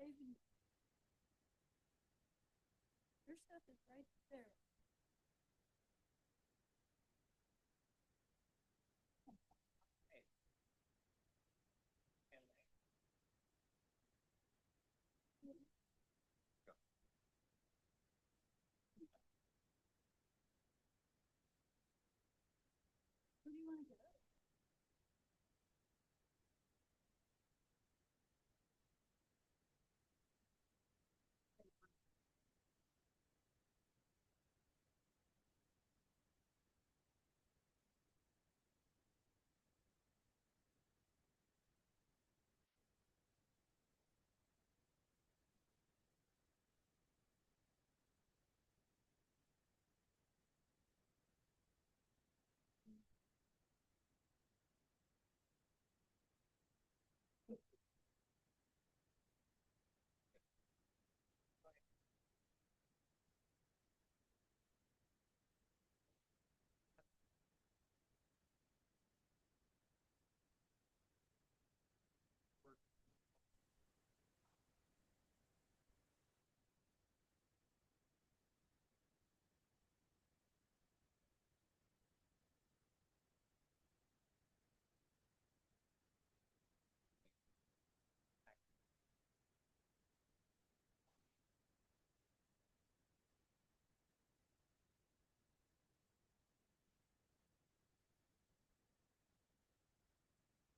Your stuff is right there. Who do you want to get up? I mean, like stuff.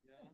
Yeah,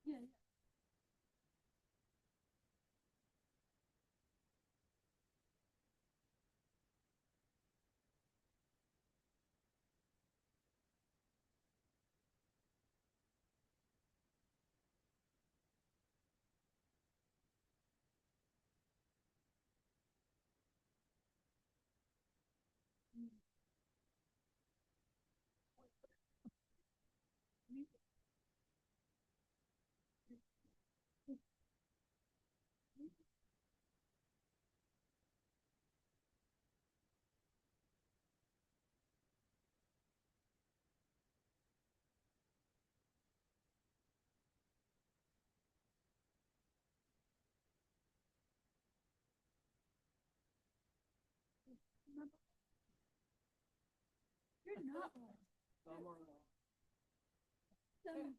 yeah. You're not one. Some,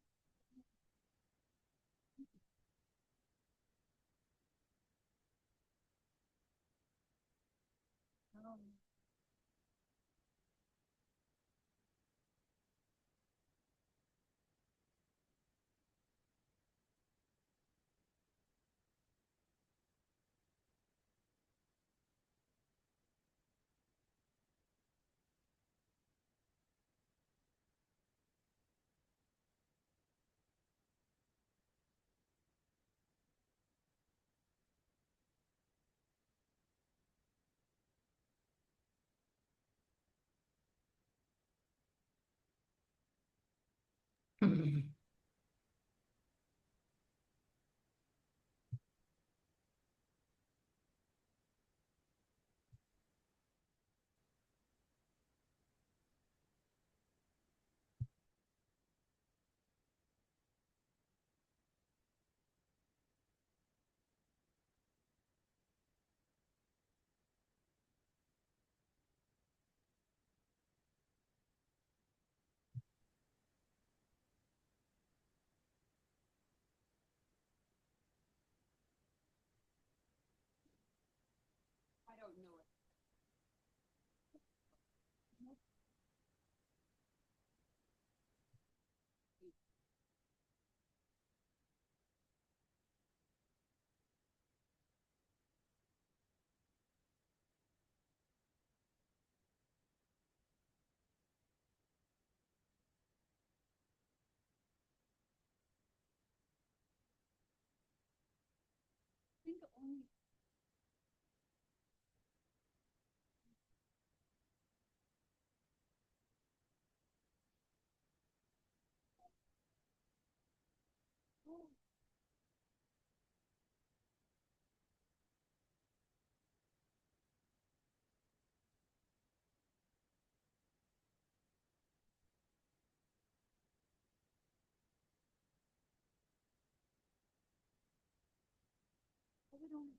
could only.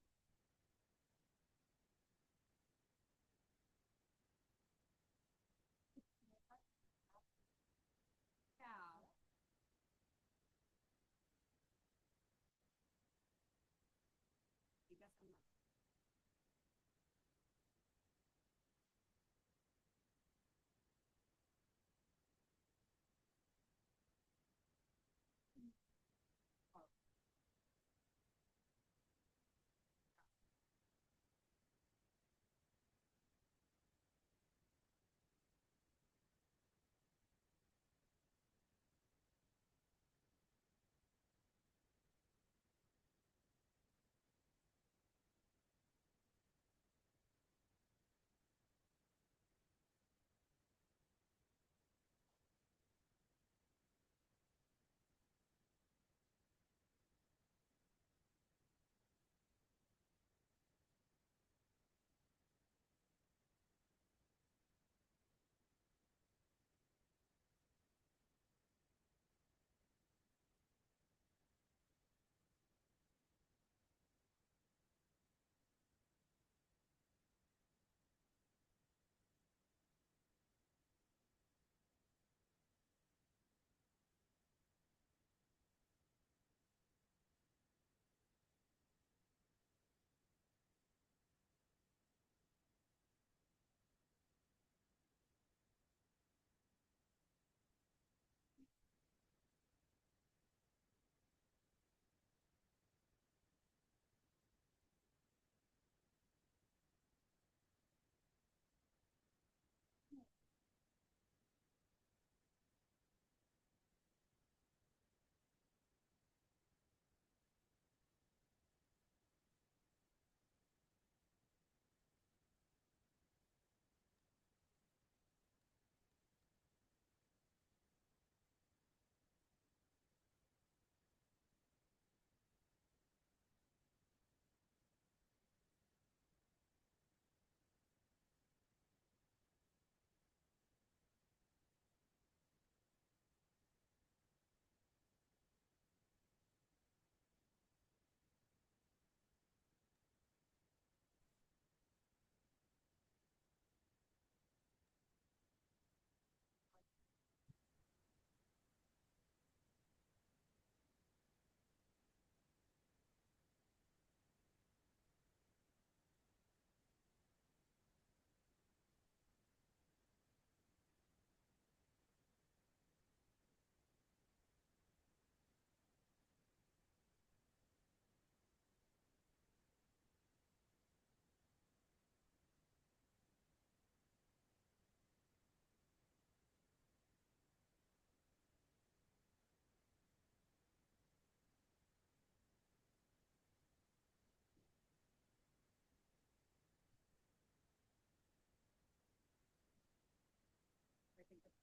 Yeah. I guess I'm not. I think that's.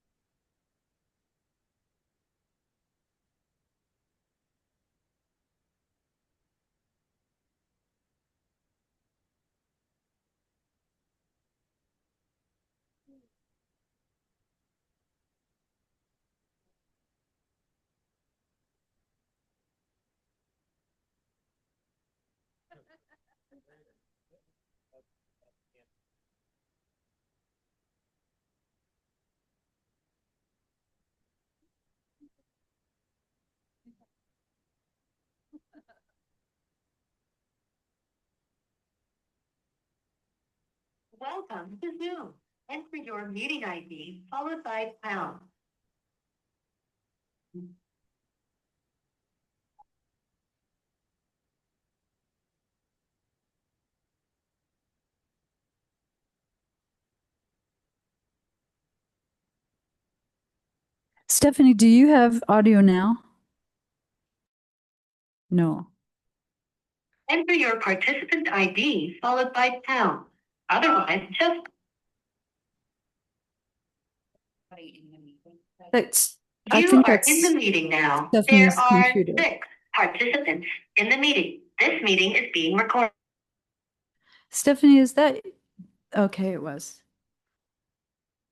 Welcome to Zoom. Enter your meeting ID followed by pound. Stephanie, do you have audio now? No. Enter your participant ID followed by pound. Otherwise, just That's, you I think are in the that's meeting now. Stephanie's There are computer. 6 participants in the meeting. This meeting is being recorded. Stephanie, is that, okay, it was.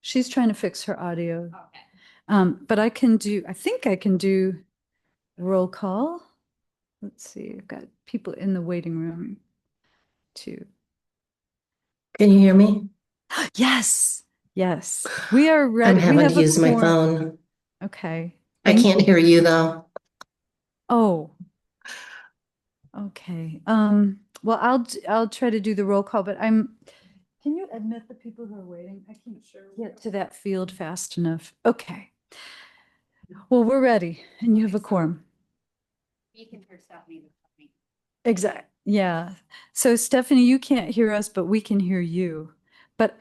She's trying to fix her audio. Okay. But I think I can do roll call. Let's see, I've got people in the waiting room too. Can you hear me? Yes, yes, we are I'm ready. We having have to a use my quorum. phone. Okay. I Thank can't you. hear you though. Oh, okay. Well, I'll try to do the roll call, but can you admit the people who are waiting? I can't get to that field fast enough. Okay. Well, we're ready and you have a quorum. You can hear Stephanie. Exact. Yeah. So Stephanie, you can't hear us, but we can hear you. But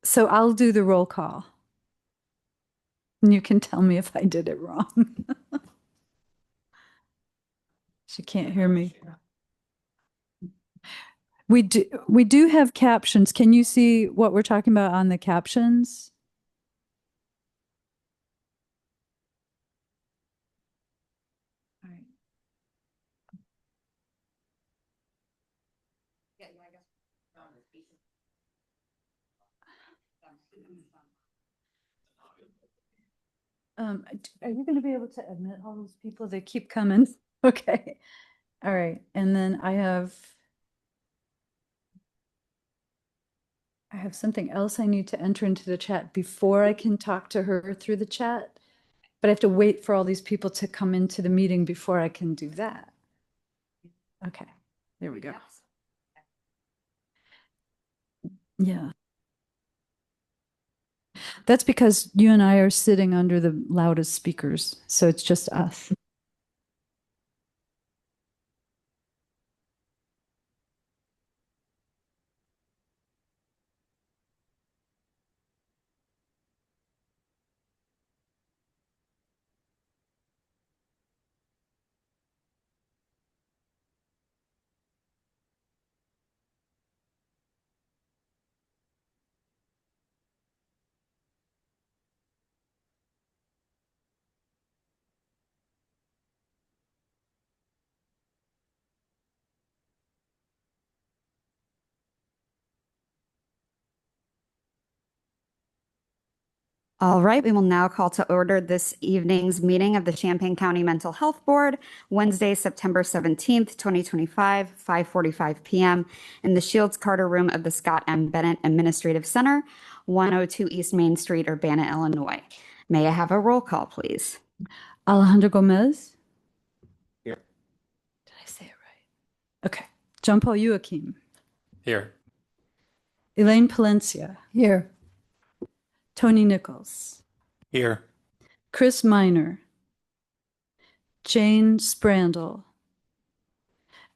so I'll do the roll call. And you can tell me if I did it wrong. She can't hear me. We do have captions. Can you see what we're talking about on the captions? All right. Yeah, I guess. Are you going to be able to admit all those people that keep coming? Okay. All right. And then I have something else I need to enter into the chat before I can talk to her through the chat. But I have to wait for all these people to come into the meeting before I can do that. Okay. There we go. Yeah. That's because you and I are sitting under the loudest speakers, so it's just us. All right, we will now call to order this evening's meeting of the Champaign County Mental Health Board, Wednesday, September 17th, 2025, 5:45 p.m. in the Shields Carter Room of the Scott M. Bennett Administrative Center, 102 East Main Street, Urbana, Illinois. May I have a roll call, please? Alejandro Gomez? Here. Did I say it right? Okay. John Paul Joachim. Here. Elaine Palencia. Here. Tony Nichols. Here. Chris Miner. Jane Sprandel.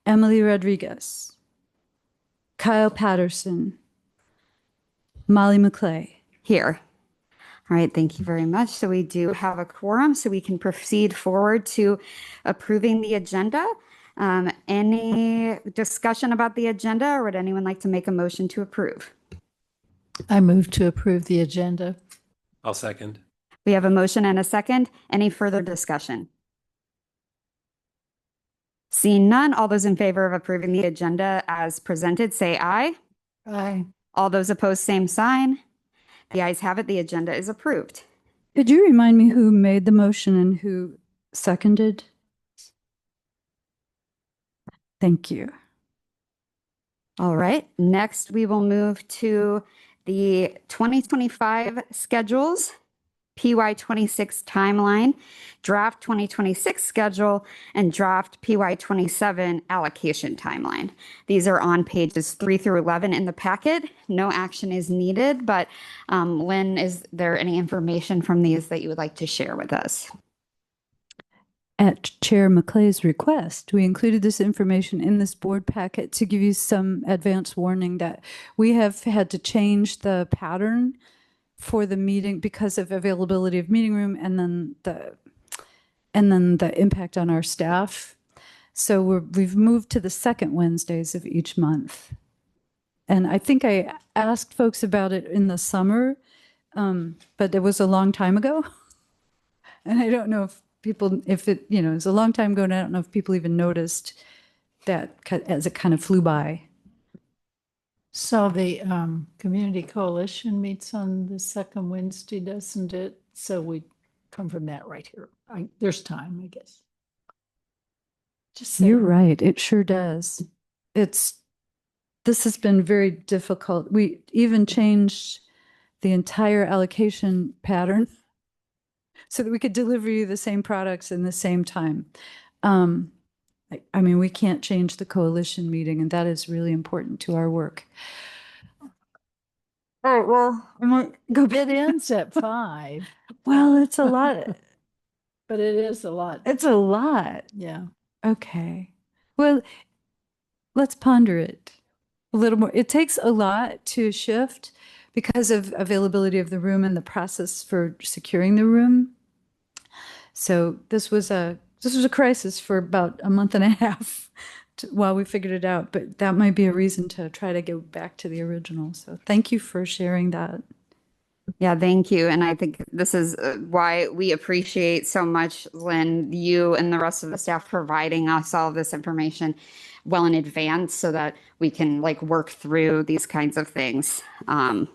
Emily Rodriguez. Kyle Patterson. Molly McClay. Here. All right, thank you very much. So we do have a quorum, so we can proceed forward to approving the agenda. Any discussion about the agenda, or would anyone like to make a motion to approve? I move to approve the agenda. I'll second. We have a motion and a second. Any further discussion? Seeing none, all those in favor of approving the agenda as presented, say aye. Aye. All those opposed, same sign. The ayes have it. The agenda is approved. Could you remind me who made the motion and who seconded? Thank you. All right, next we will move to the 2025 schedules, PY26 timeline, draft 2026 schedule, and draft PY27 allocation timeline. These are on pages 3 through 11 in the packet. No action is needed, but Lynn, is there any information from these that you would like to share with us? At Chair McClay's request, we included this information in this board packet to give you some advance warning that we have had to change the pattern for the meeting because of availability of meeting room and then the impact on our staff. So we've moved to the second Wednesdays of each month. And I think I asked folks about it in the summer, but it was a long time ago. And I don't know if it's a long time ago, and I don't know if people even noticed that as it kind of flew by. So the Community Coalition meets on the second Wednesday, doesn't it? So we come from that right here. There's time, I guess. Just say, You're right. It sure does. This has been very difficult. We even changed the entire allocation pattern so that we could deliver you the same products in the same time. I mean, we can't change the coalition meeting, and that is really important to our work. All right, well, I'm gonna go it ends at 5, Well, it's a lot. but it is a lot. It's a lot. Yeah. Okay. Well, let's ponder it a little more. It takes a lot to shift because of availability of the room and the process for securing the room. So this was a crisis for about a month and a half while we figured it out. But that might be a reason to try to go back to the original. So thank you for sharing that. Yeah, thank you. And I think this is why we appreciate so much, Lynn, you and the rest of the staff providing us all of this information well in advance so that we can like work through these kinds of things. Any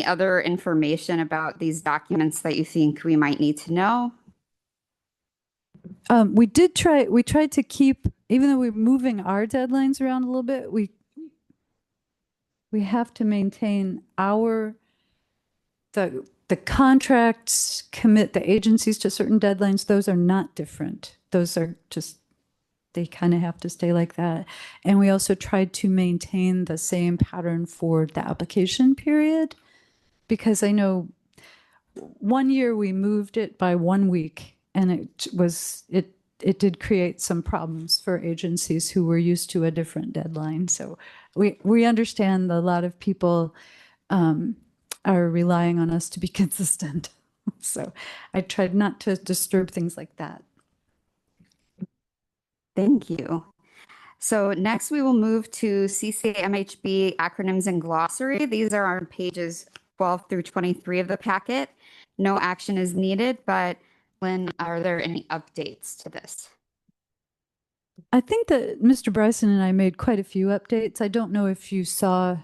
other information about these documents that you think we might need to know? We tried to keep, even though we're moving our deadlines around a little bit, we have to maintain the contracts commit the agencies to certain deadlines. Those are not different. Those are just, they kind of have to stay like that. And we also tried to maintain the same pattern for the application period, because I know one year we moved it by 1 week, and it did create some problems for agencies who were used to a different deadline. So we understand that a lot of people are relying on us to be consistent. So I tried not to disturb things like that. Thank you. So next we will move to CCMHB acronyms and glossary. These are on pages 12 through 23 of the packet. No action is needed, but Lynn, are there any updates to this? I think that Mr. Bryson and I made quite a few updates. I don't know if you saw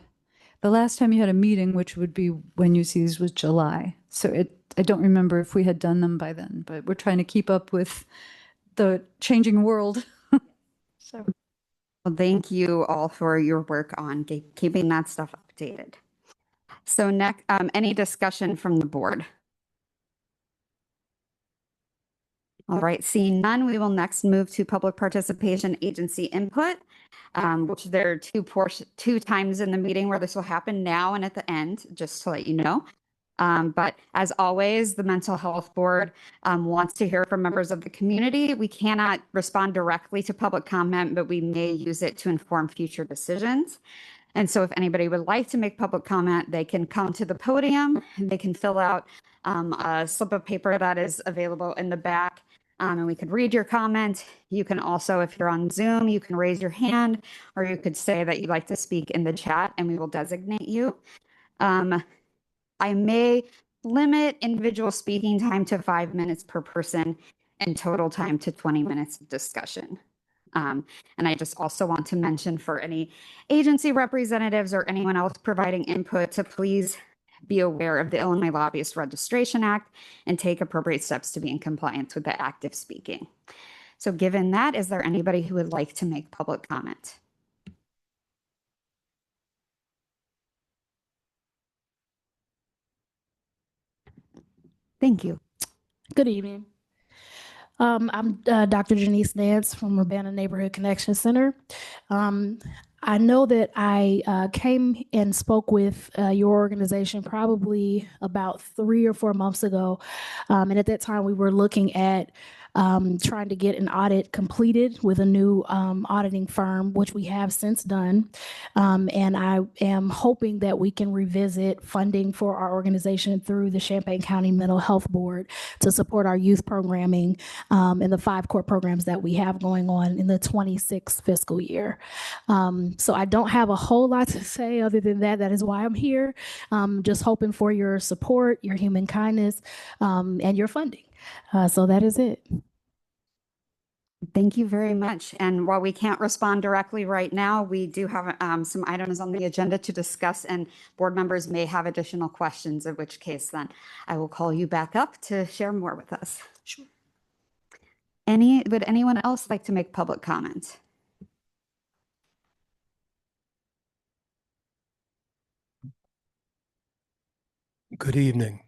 the last time you had a meeting, which would be when you see these, was July. So I don't remember if we had done them by then, but we're trying to keep up with the changing world. So Well, thank you all for your work on keeping that stuff updated. So next, any discussion from the board? All right, seeing none, we will next move to public participation agency input, which there are two times in the meeting where this will happen, now and at the end, just to let you know. But as always, the Mental Health Board wants to hear from members of the community. We cannot respond directly to public comment, but we may use it to inform future decisions. And so if anybody would like to make public comment, they can come to the podium. They can fill out a slip of paper that is available in the back, and we could read your comment. You can also, if you're on Zoom, you can raise your hand, or you could say that you'd like to speak in the chat, and we will designate you. I may limit individual speaking time to 5 minutes per person and total time to 20 minutes of discussion. And I just also want to mention for any agency representatives or anyone else providing input to please be aware of the Illinois Lobbyist Registration Act and take appropriate steps to be in compliance with the active speaking. So given that, is there anybody who would like to make public comment? Thank you. Good evening. I'm Dr. Janice Nance from Urbana Neighborhood Connection Center. I know that I came and spoke with your organization probably about 3 or 4 months ago. And at that time, we were looking at trying to get an audit completed with a new auditing firm, which we have since done. And I am hoping that we can revisit funding for our organization through the Champaign County Mental Health Board to support our youth programming and the 5 core programs that we have going on in the 26 fiscal year. So I don't have a whole lot to say other than that. That is why I'm here. Just hoping for your support, your human kindness, and your funding. So that is it. Thank you very much. And while we can't respond directly right now, we do have some items on the agenda to discuss, and board members may have additional questions, in which case then I will call you back up to share more with us. Sure. would anyone else like to make public comment? Good evening.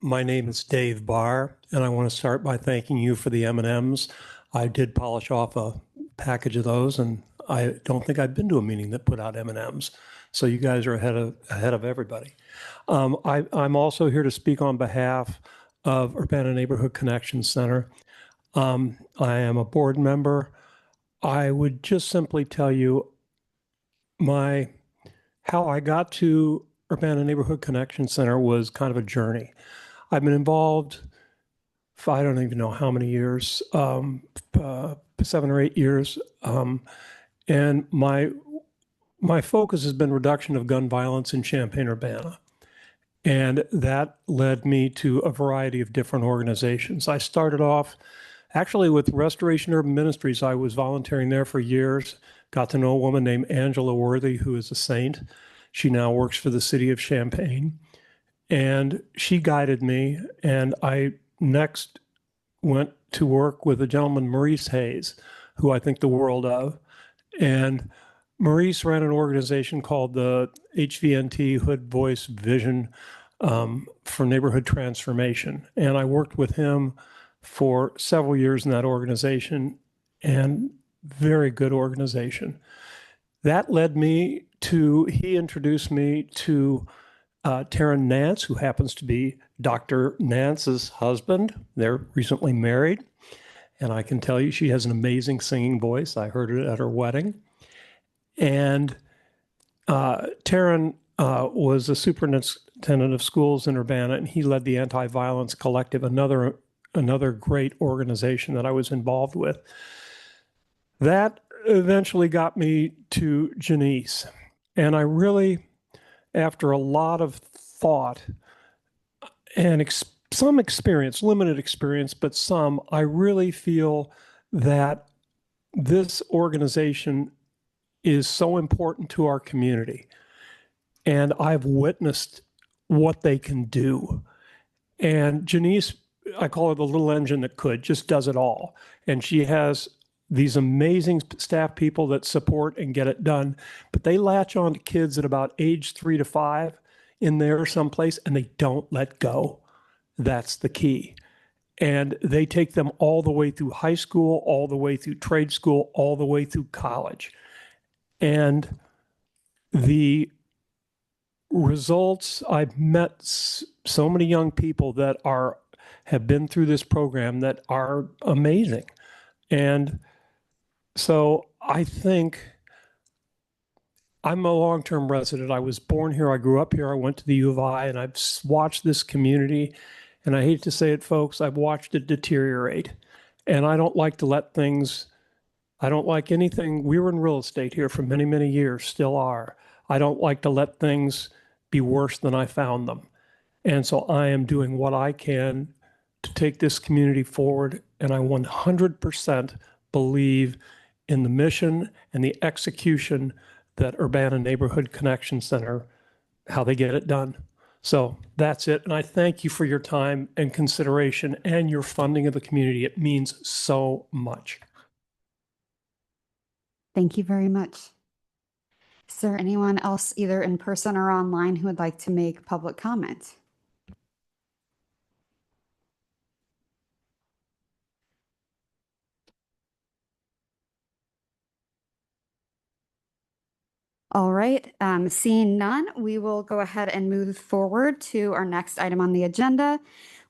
My name is Dave Barr, and I want to start by thanking you for the M&Ms. I did polish off a package of those, and I don't think I've been to a meeting that put out M&Ms. So you guys are ahead of everybody. I'm also here to speak on behalf of Urbana Neighborhood Connection Center. I am a board member. I would just simply tell you how I got to Urbana Neighborhood Connection Center was kind of a journey. I've been involved for I don't even know how many years, 7 or 8 years, and my focus has been reduction of gun violence in Champaign, Urbana, and that led me to a variety of different organizations. I started off actually with Restoration Urban Ministries. I was volunteering there for years. Got to know a woman named Angela Worthy, who is a saint. She now works for the city of Champaign. And she guided me. And I next went to work with a gentleman, Maurice Hayes, who I think the world of. And Maurice ran an organization called the HVNT, Hood Voice Vision for Neighborhood Transformation. And I worked with him for several years in that organization, and very good organization. That led me to, he introduced me to Taryn Nance, who happens to be Dr. Nance's husband. They're recently married. And I can tell you she has an amazing singing voice. I heard it at her wedding. And Taryn was a superintendent of schools in Urbana, and he led the Anti-Violence Collective, another great organization that I was involved with. That eventually got me to Janice. And I really, after a lot of thought and some experience, limited experience, but some, I really feel that this organization is so important to our community. And I've witnessed what they can do. And Janice, I call her the little engine that could, just does it all. And she has these amazing staff people that support and get it done. But they latch on to kids at about age 3 to 5 in there someplace, and they don't let go. That's the key. And they take them all the way through high school, all the way through trade school, all the way through college. And the results, I've met so many young people that have been through this program that are amazing. And so I think I'm a long-term resident. I was born here. I grew up here. I went to the U of I, and I've watched this community. And I hate to say it, folks, I've watched it deteriorate. And I don't like to let things, I don't like anything. We were in real estate here for many, many years, still are. I don't like to let things be worse than I found them. And so I am doing what I can to take this community forward. And I 100% believe in the mission and the execution that Urbana Neighborhood Connection Center, how they get it done. So that's it. And I thank you for your time and consideration and your funding of the community. It means so much. Thank you very much. Is there anyone else, either in person or online, who would like to make public comment? All right, seeing none, we will go ahead and move forward to our next item on the agenda,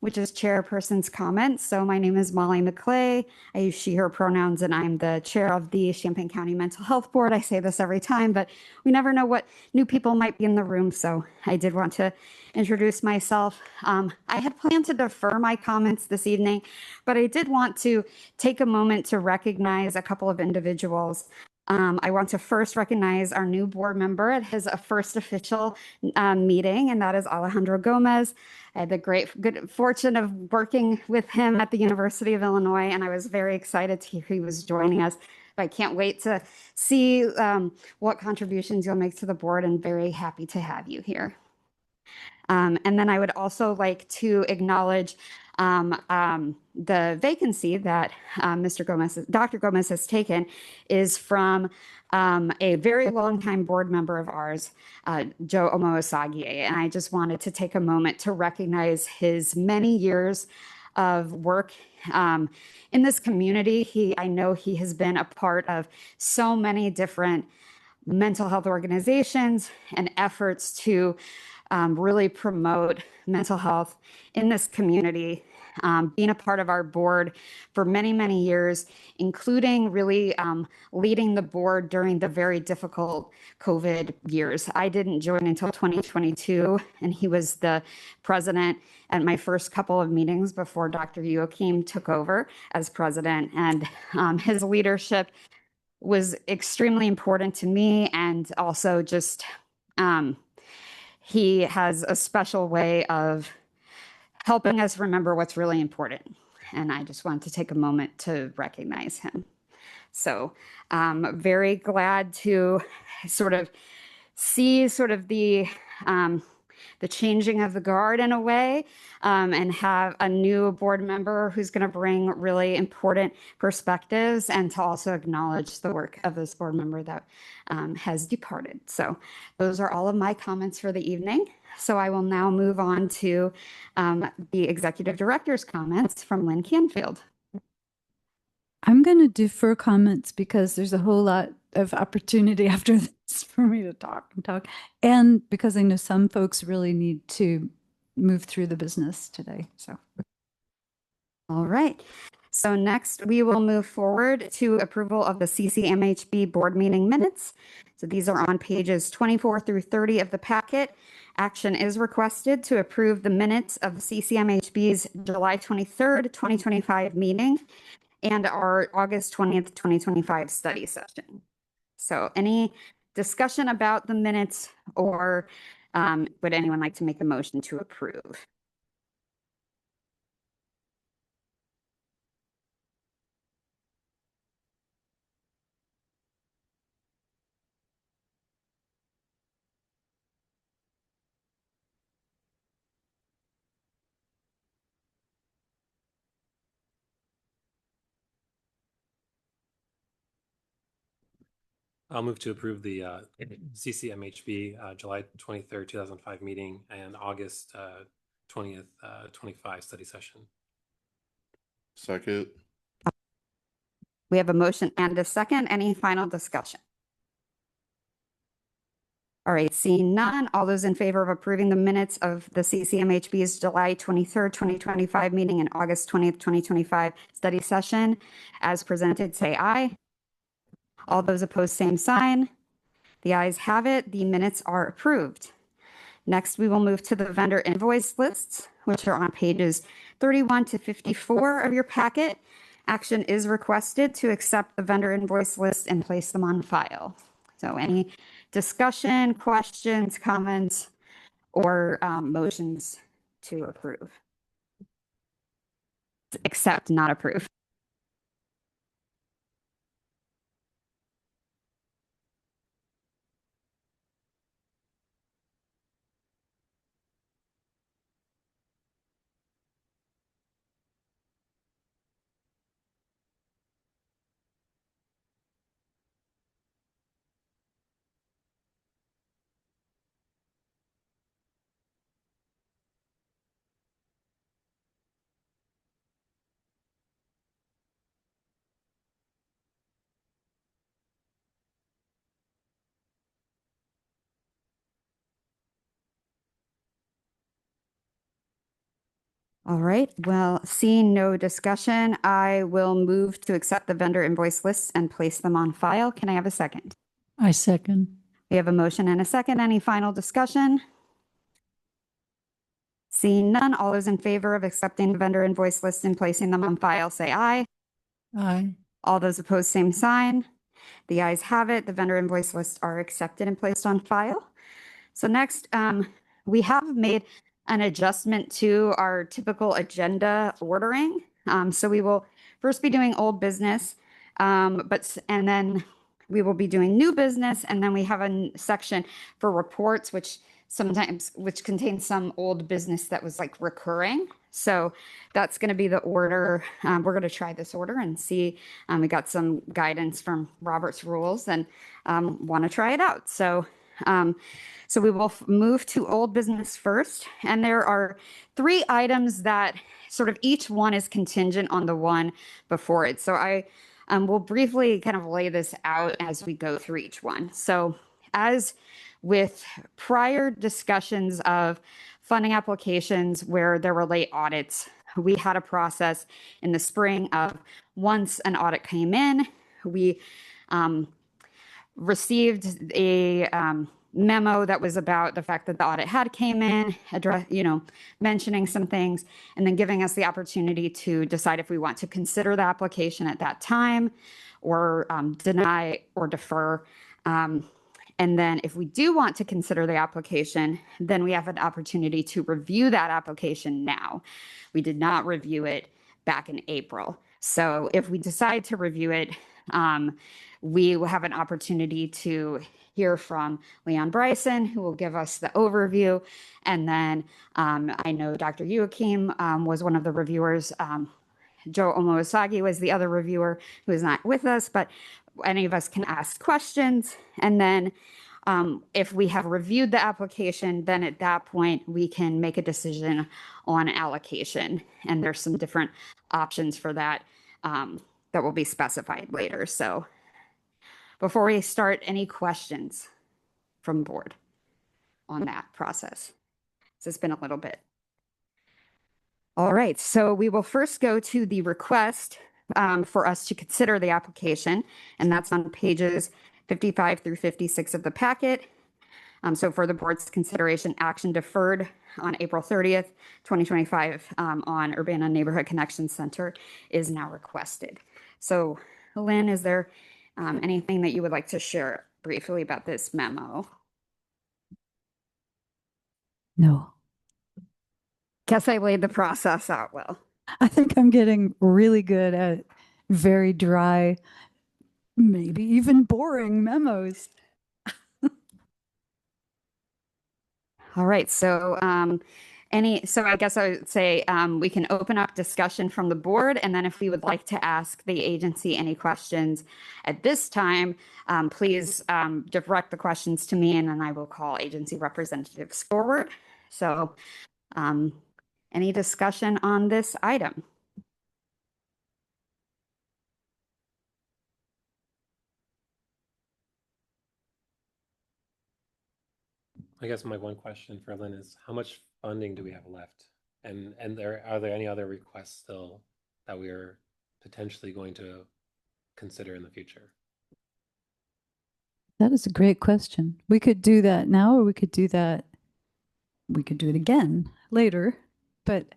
which is chairperson's comments. So my name is Molly McClay. I use she, her pronouns, and I'm the chair of the Champaign County Mental Health Board. I say this every time, but we never know what new people might be in the room. So I did want to introduce myself. I had planned to defer my comments this evening, but I did want to take a moment to recognize a couple of individuals. I want to first recognize our new board member at his first official meeting, and that is Alejandro Gomez. I had the good fortune of working with him at the University of Illinois, and I was very excited to hear he was joining us. I can't wait to see what contributions you'll make to the board, and very happy to have you here. And then I would also like to acknowledge the vacancy that Dr. Gomez has taken is from a very longtime board member of ours, Joe Omoosagi. And I just wanted to take a moment to recognize his many years of work in this community. I know he has been a part of so many different mental health organizations and efforts to really promote mental health in this community, being a part of our board for many, many years, including really leading the board during the very difficult COVID years. I didn't join until 2022, and he was the president at my first couple of meetings before Dr. Joachim took over as president. And his leadership was extremely important to me, and also just he has a special way of helping us remember what's really important. And I just wanted to take a moment to recognize him. So very glad to sort of see sort of the changing of the guard in a way, and have a new board member who's going to bring really important perspectives, and to also acknowledge the work of this board member that has departed. So those are all of my comments for the evening. So I will now move on to the executive director's comments from Lynn Canfield. I'm going to defer comments because there's a whole lot of opportunity after this for me to talk and talk. And because I know some folks really need to move through the business today. So, all right. So next we will move forward to approval of the CCMHB board meeting minutes. So these are on pages 24 through 30 of the packet. Action is requested to approve the minutes of the CCMHB's July 23rd, 2025 meeting and our August 20th, 2025 study session. So any discussion about the minutes, or would anyone like to make a motion to approve? I'll move to approve the CCMHB July 23rd, 2005 meeting and August 20th, 25 study session. Second. We have a motion and a second. Any final discussion? All right, seeing none, all those in favor of approving the minutes of the CCMHB's July 23rd, 2025 meeting and August 20th, 2025 study session as presented, say aye. All those opposed, same sign. The ayes have it. The minutes are approved. Next, we will move to the vendor invoice lists, which are on pages 31 to 54 of your packet. Action is requested to accept the vendor invoice list and place them on file. So any discussion, questions, comments, or motions to approve? Accept, not approve. All right, well, seeing no discussion, I will move to accept the vendor invoice lists and place them on file. Can I have a second? I second. We have a motion and a second. Any final discussion? Seeing none, all those in favor of accepting the vendor invoice lists and placing them on file, say aye. Aye. All those opposed, same sign. The ayes have it. The vendor invoice lists are accepted and placed on file. So next, we have made an adjustment to our typical agenda ordering. So we will first be doing old business, and then we will be doing new business, and then we have a section for reports, which contains some old business that was like recurring. So that's going to be the order. We're going to try this order and see. We got some guidance from Robert's rules and want to try it out. So, so we will move to old business first. And there are 3 items that sort of each one is contingent on the one before it. So I will briefly kind of lay this out as we go through each one. So as with prior discussions of funding applications where there were late audits, we had a process in the spring of once an audit came in, we received a memo that was about the fact that the audit had came in, mentioning some things, and then giving us the opportunity to decide if we want to consider the application at that time or deny or defer. And then if we do want to consider the application, then we have an opportunity to review that application now. We did not review it back in April. So if we decide to review it, we will have an opportunity to hear from Leon Bryson, who will give us the overview. And then I know Dr. Joachim was one of the reviewers. Joe Omoosagi was the other reviewer who is not with us, but any of us can ask questions. And then if we have reviewed the application, then at that point, we can make a decision on allocation. And there's some different options for that that will be specified later. So before we start, any questions from board on that process? So it's been a little bit. All right, so we will first go to the request for us to consider the application, and that's on pages 55 through 56 of the packet. So for the board's consideration, action deferred on April 30th, 2025 on Urbana Neighborhood Connection Center is now requested. So Lynn, is there anything that you would like to share briefly about this memo? No. Guess I laid the process out well. I think I'm getting really good at very dry, maybe even boring memos. All right, so so I guess I would say we can open up discussion from the board, and then if we would like to ask the agency any questions at this time, please direct the questions to me, and then I will call agency representatives forward. So any discussion on this item? I guess my one question for Lynn is how much funding do we have left? And are there any other requests still that we are potentially going to consider in the future? That is a great question. We could do that now, or we could do it again later. But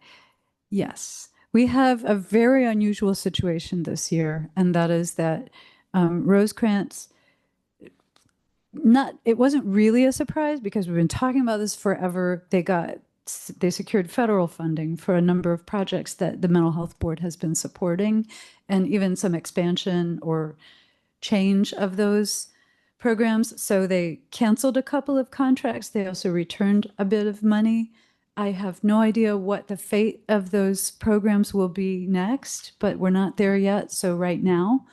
yes, we have a very unusual situation this year, and that is that Rosecrans, it wasn't really a surprise because we've been talking about this forever. They secured federal funding for a number of projects that the Mental Health Board has been supporting, and even some expansion or change of those programs. So they canceled a couple of contracts. They also returned a bit of money. I have no idea what the fate of those programs will be next, but we're not there yet. So right now,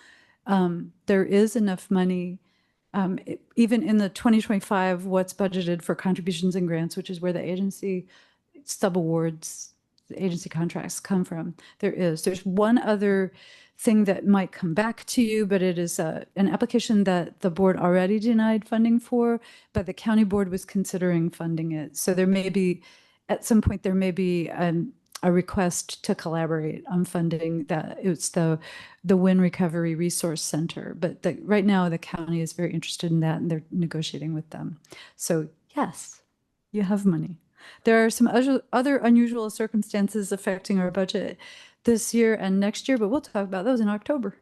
there is enough money, even in the 2025, what's budgeted for contributions and grants, which is where the agency subawards, the agency contracts come from. There's one other thing that might come back to you, but it is an application that the board already denied funding for, but the county board was considering funding it. So there may be, at some point, there may be a request to collaborate on funding that. It's the Wind Recovery Resource Center, but right now the county is very interested in that and they're negotiating with them. So yes, you have money. There are some other unusual circumstances affecting our budget this year and next year, but we'll talk about those in October.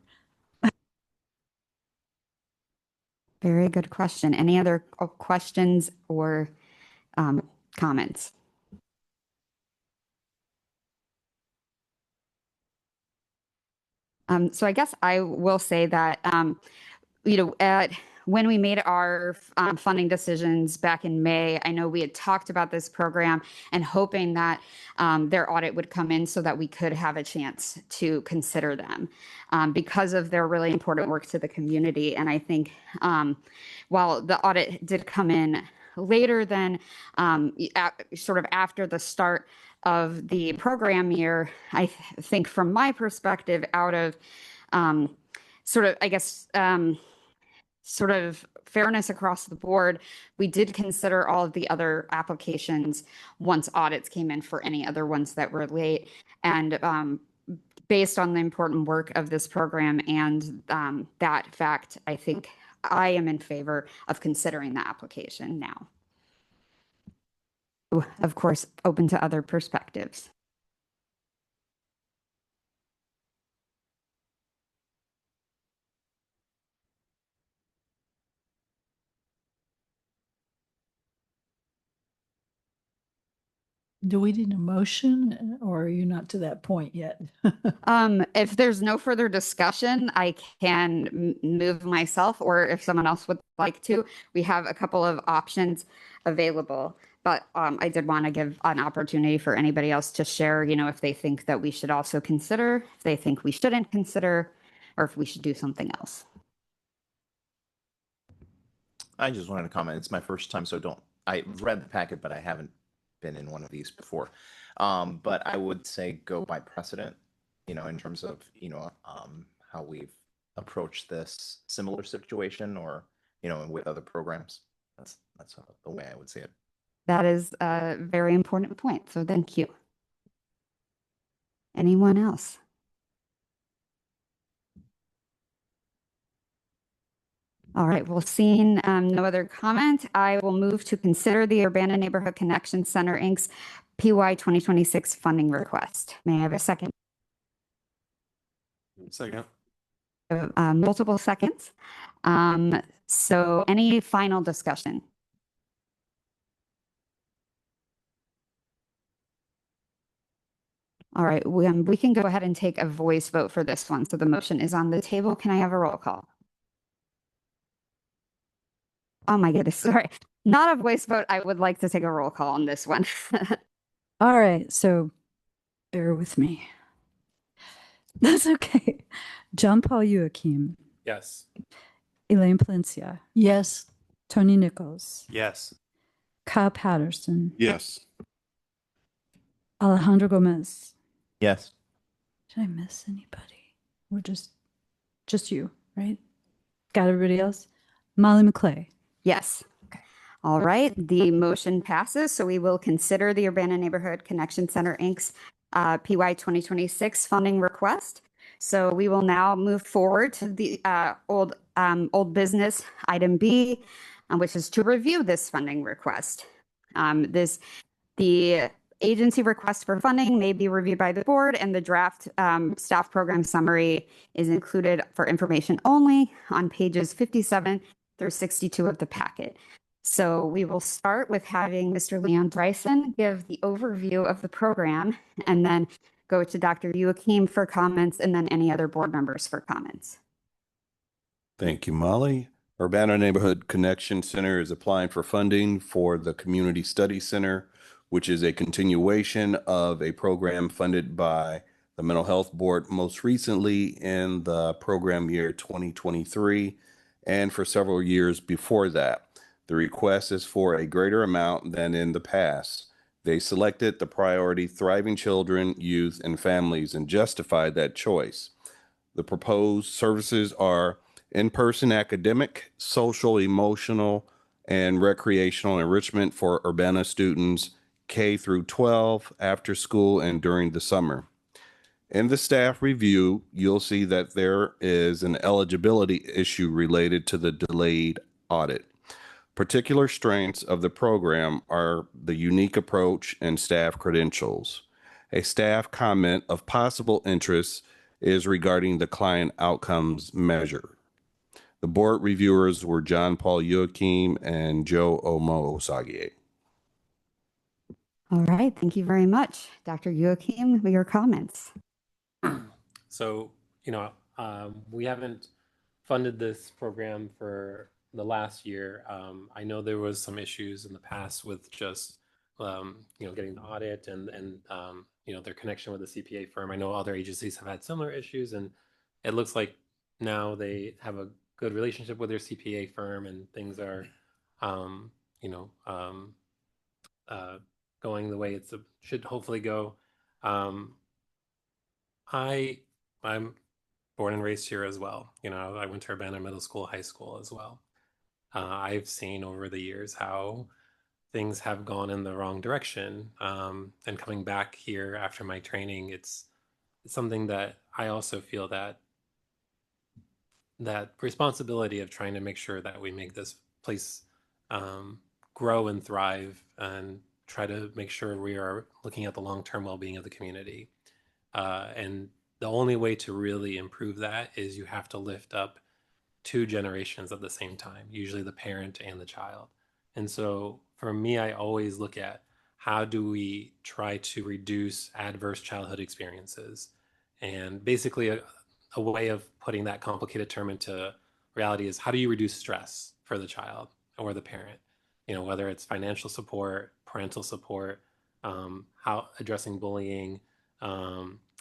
Very good question. Any other questions or comments? So I guess I will say that, when we made our funding decisions back in May, I know we had talked about this program and hoping that their audit would come in so that we could have a chance to consider them because of their really important work to the community. And I think while the audit did come in later than sort of after the start of the program year, I think from my perspective, out of sort of, I guess, sort of fairness across the board, we did consider all of the other applications once audits came in for any other ones that were late. And based on the important work of this program and that fact, I think I am in favor of considering the application now. Of course, open to other perspectives. Do we need a motion or are you not to that point yet? If there's no further discussion, I can move myself, or if someone else would like to, we have a couple of options available. But I did want to give an opportunity for anybody else to share, you know, if they think that we should also consider, if they think we shouldn't consider, or if we should do something else. I just wanted to comment. It's my first time, so I've read the packet, but I haven't been in one of these before. But I would say go by precedent, you know, in terms of, you know, how we've approached this similar situation or, you know, with other programs. That's the way I would say it. That is a very important point. So thank you. Anyone else? All right, well, seeing no other comment, I will move to consider the Urbana Neighborhood Connection Center, Inc.'s PY 2026 funding request. May I have a second? Second. Multiple seconds. So any final discussion? All right, we can go ahead and take a voice vote for this one. So the motion is on the table. Can I have a roll call? Oh my goodness, sorry. Not a voice vote. I would like to take a roll call on this one. All right, so bear with me. That's okay. John Paul Joachim, Yes. Elaine Palencia, Yes. Tony Nichols, Yes. Kyle Patterson, Yes. Alejandro Gomez. Yes. Did I miss anybody? We're just you, right? Got everybody else? Molly McClay. Yes. All right, the motion passes. So we will consider the Urbana Neighborhood Connection Center, Inc.'s PY 2026 funding request. So we will now move forward to the old business item B, which is to review this funding request. The agency request for funding may be reviewed by the board, and the draft staff program summary is included for information only on pages 57 through 62 of the packet. So we will start with having Mr. Leon Bryson give the overview of the program, and then go to Dr. Joachim for comments, and then any other board members for comments. Thank you, Molly. Urbana Neighborhood Connection Center is applying for funding for the Community Study Center, which is a continuation of a program funded by the Mental Health Board most recently in the program year 2023 and for several years before that. The request is for a greater amount than in the past. They selected the priority thriving children, youth, and families and justified that choice. The proposed services are in-person academic, social, emotional, and recreational enrichment for Urbana students K through 12, after school, and during the summer. In the staff review, you'll see that there is an eligibility issue related to the delayed audit. Particular strengths of the program are the unique approach and staff credentials. A staff comment of possible interest is regarding the client outcomes measure. The board reviewers were John Paul Joachim and Joe Omo Osagie. All right, thank you very much. Dr. Joachim, your comments. So, you know, we haven't funded this program for the last year. I know there was some issues in the past with just getting the audit and their connection with the CPA firm. I know other agencies have had similar issues, and it looks like now they have a good relationship with their CPA firm, and things are going the way it should hopefully go. I'm born and raised here as well. I went to Urbana Middle School, high school as well. I've seen over the years how things have gone in the wrong direction. And coming back here after my training, it's something that I also feel that responsibility of trying to make sure that we make this place grow and thrive, and try to make sure we are looking at the long-term well-being of the community. And the only way to really improve that is you have to lift up two generations at the same time, usually the parent and the child. And so for me, I always look at how do we try to reduce adverse childhood experiences? And basically a way of putting that complicated term into reality is, how do you reduce stress for the child or the parent? Whether it's financial support, parental support, how addressing bullying,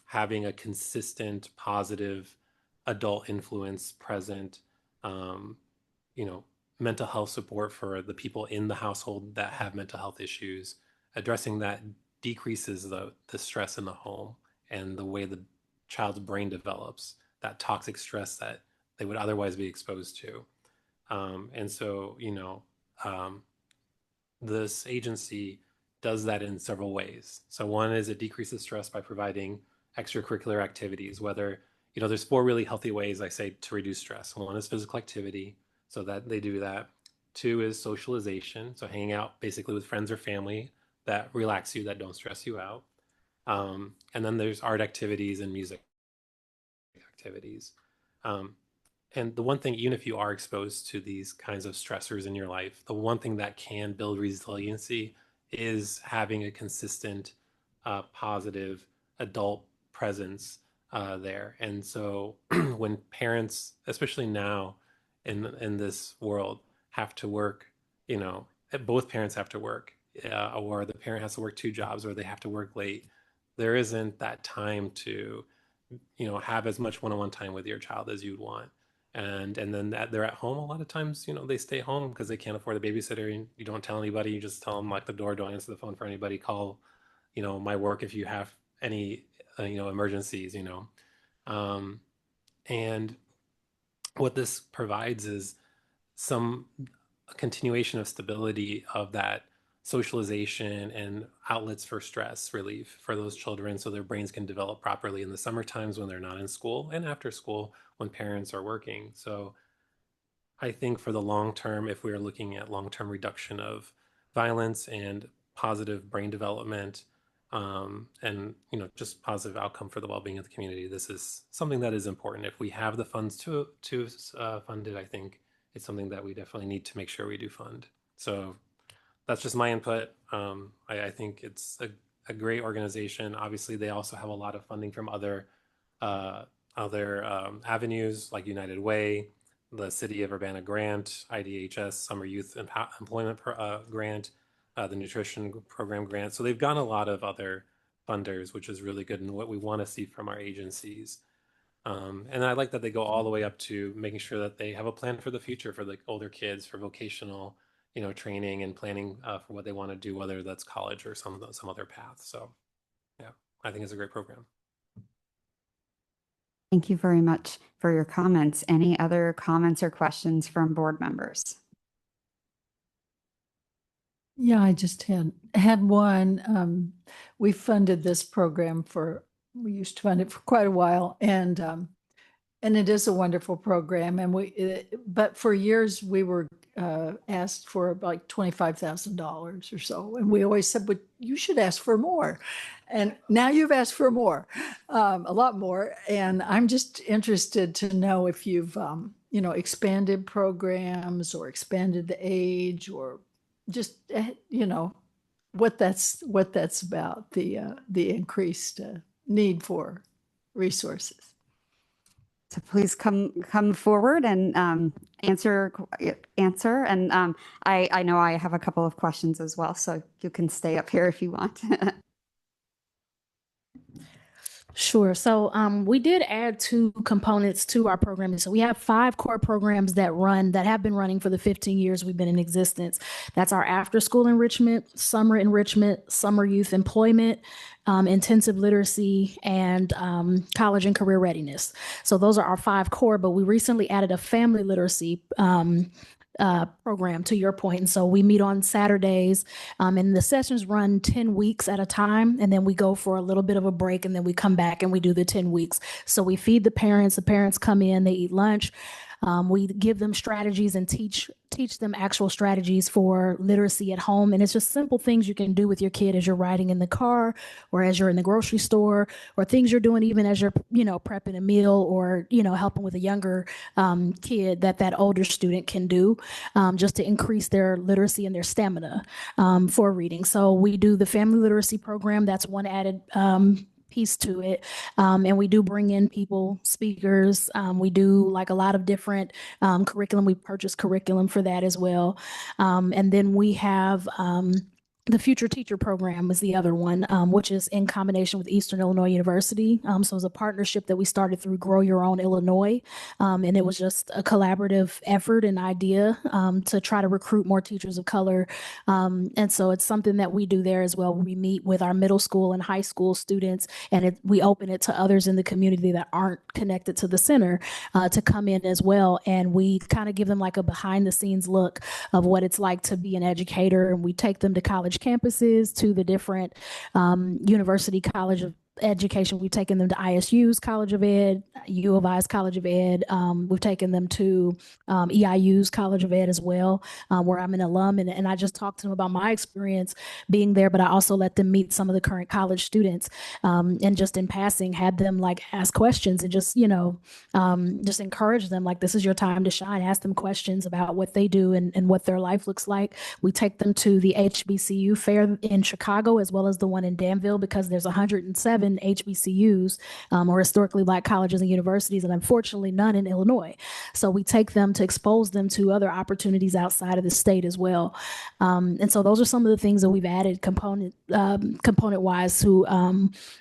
having a consistent positive adult influence present, mental health support for the people in the household that have mental health issues. Addressing that decreases the stress in the home and the way the child's brain develops, that toxic stress that they would otherwise be exposed to. And so, this agency does that in several ways. So one is it decreases stress by providing extracurricular activities, whether, there's 4 really healthy ways I say to reduce stress. One is physical activity, so that they do that. 2 is socialization, so hanging out basically with friends or family that relax you, that don't stress you out. And then there's art activities and music activities. And the one thing, even if you are exposed to these kinds of stressors in your life, the one thing that can build resiliency is having a consistent, positive adult presence there. And so when parents, especially now in this world, have to work, both parents have to work, or the parent has to work 2 jobs, or they have to work late, there isn't that time to, have as much one-on-one time with your child as you'd want. And then they're at home a lot of times, they stay home because they can't afford a babysitter. And you don't tell anybody, you just tell them, lock the door, don't answer the phone for anybody, call, my work if you have any, emergencies, and what this provides is some continuation of stability of that socialization and outlets for stress relief for those children, so their brains can develop properly in the summer times when they're not in school, and after school when parents are working. So I think for the long term, if we're looking at long-term reduction of violence and positive brain development, and just positive outcome for the well-being of the community, this is something that is important. If we have the funds to fund it, I think it's something that we definitely need to make sure we do fund. So that's just my input. I think it's a great organization. Obviously, they also have a lot of funding from other avenues like United Way, the City of Urbana grant, IDHS Summer Youth Employment grant, the Nutrition Program grant. So they've got a lot of other funders, which is really good and what we want to see from our agencies. And I like that they go all the way up to making sure that they have a plan for the future for the older kids, for vocational, training and planning for what they want to do, whether that's college or some other path. So yeah, I think it's a great program. Thank you very much for your comments. Any other comments or questions from board members? Yeah, I just had one. We funded this program we used to fund it for quite a while, and it is a wonderful program. And but for years we were asked for like $25,000 or so, and we always said, "But you should ask for more." And now you've asked for more, a lot more. And I'm just interested to know if you've expanded programs or expanded the age, or just what that's about, the increased need for resources. So please come forward and answer. And I know I have a couple of questions as well, so you can stay up here if you want. Sure. So we did add 2 components to our programming. So we have 5 core programs that have been running for the 15 years we've been in existence. That's our after school enrichment, summer youth employment, intensive literacy, and college and career readiness. So those are our 5 core, but we recently added a family literacy program, to your point. And so we meet on Saturdays, and the sessions run 10 weeks at a time. And then we go for a little bit of a break, and then we come back and we do the 10 weeks. So we feed the parents come in, they eat lunch. We give them strategies and teach them actual strategies for literacy at home. And it's just simple things you can do with your kid as you're riding in the car, or as you're in the grocery store, or things you're doing even as you're, prepping a meal, or, helping with a younger kid that older student can do, just to increase their literacy and their stamina for reading. So we do the family literacy program. That's one added piece to it. And we do bring in speakers. We do like a lot of different curriculum. We purchase curriculum for that as well. And then we have the Future Teacher Program is the other one, which is in combination with Eastern Illinois University. So it's a partnership that we started through Grow Your Own Illinois. And it was just a collaborative effort and idea to try to recruit more teachers of color. And so it's something that we do there as well. We meet with our middle school and high school students, and we open it to others in the community that aren't connected to the center to come in as well. And we kind of give them like a behind the scenes look of what it's like to be an educator. And we take them to college campuses, to the different university college of education. We've taken them to ISU's College of Ed, U of I's College of Ed. We've taken them to EIU's College of Ed as well, where I'm an alum. And I just talked to them about my experience being there, but I also let them meet some of the current college students, and just in passing had them like ask questions and just, just encourage them, like, this is your time to shine. Ask them questions about what they do and what their life looks like. We take them to the HBCU fair in Chicago, as well as the one in Danville, because there's 107 HBCUs, or historically Black colleges and universities, and unfortunately none in Illinois. So we take them to expose them to other opportunities outside of the state as well. And so those are some of the things that we've added component wise to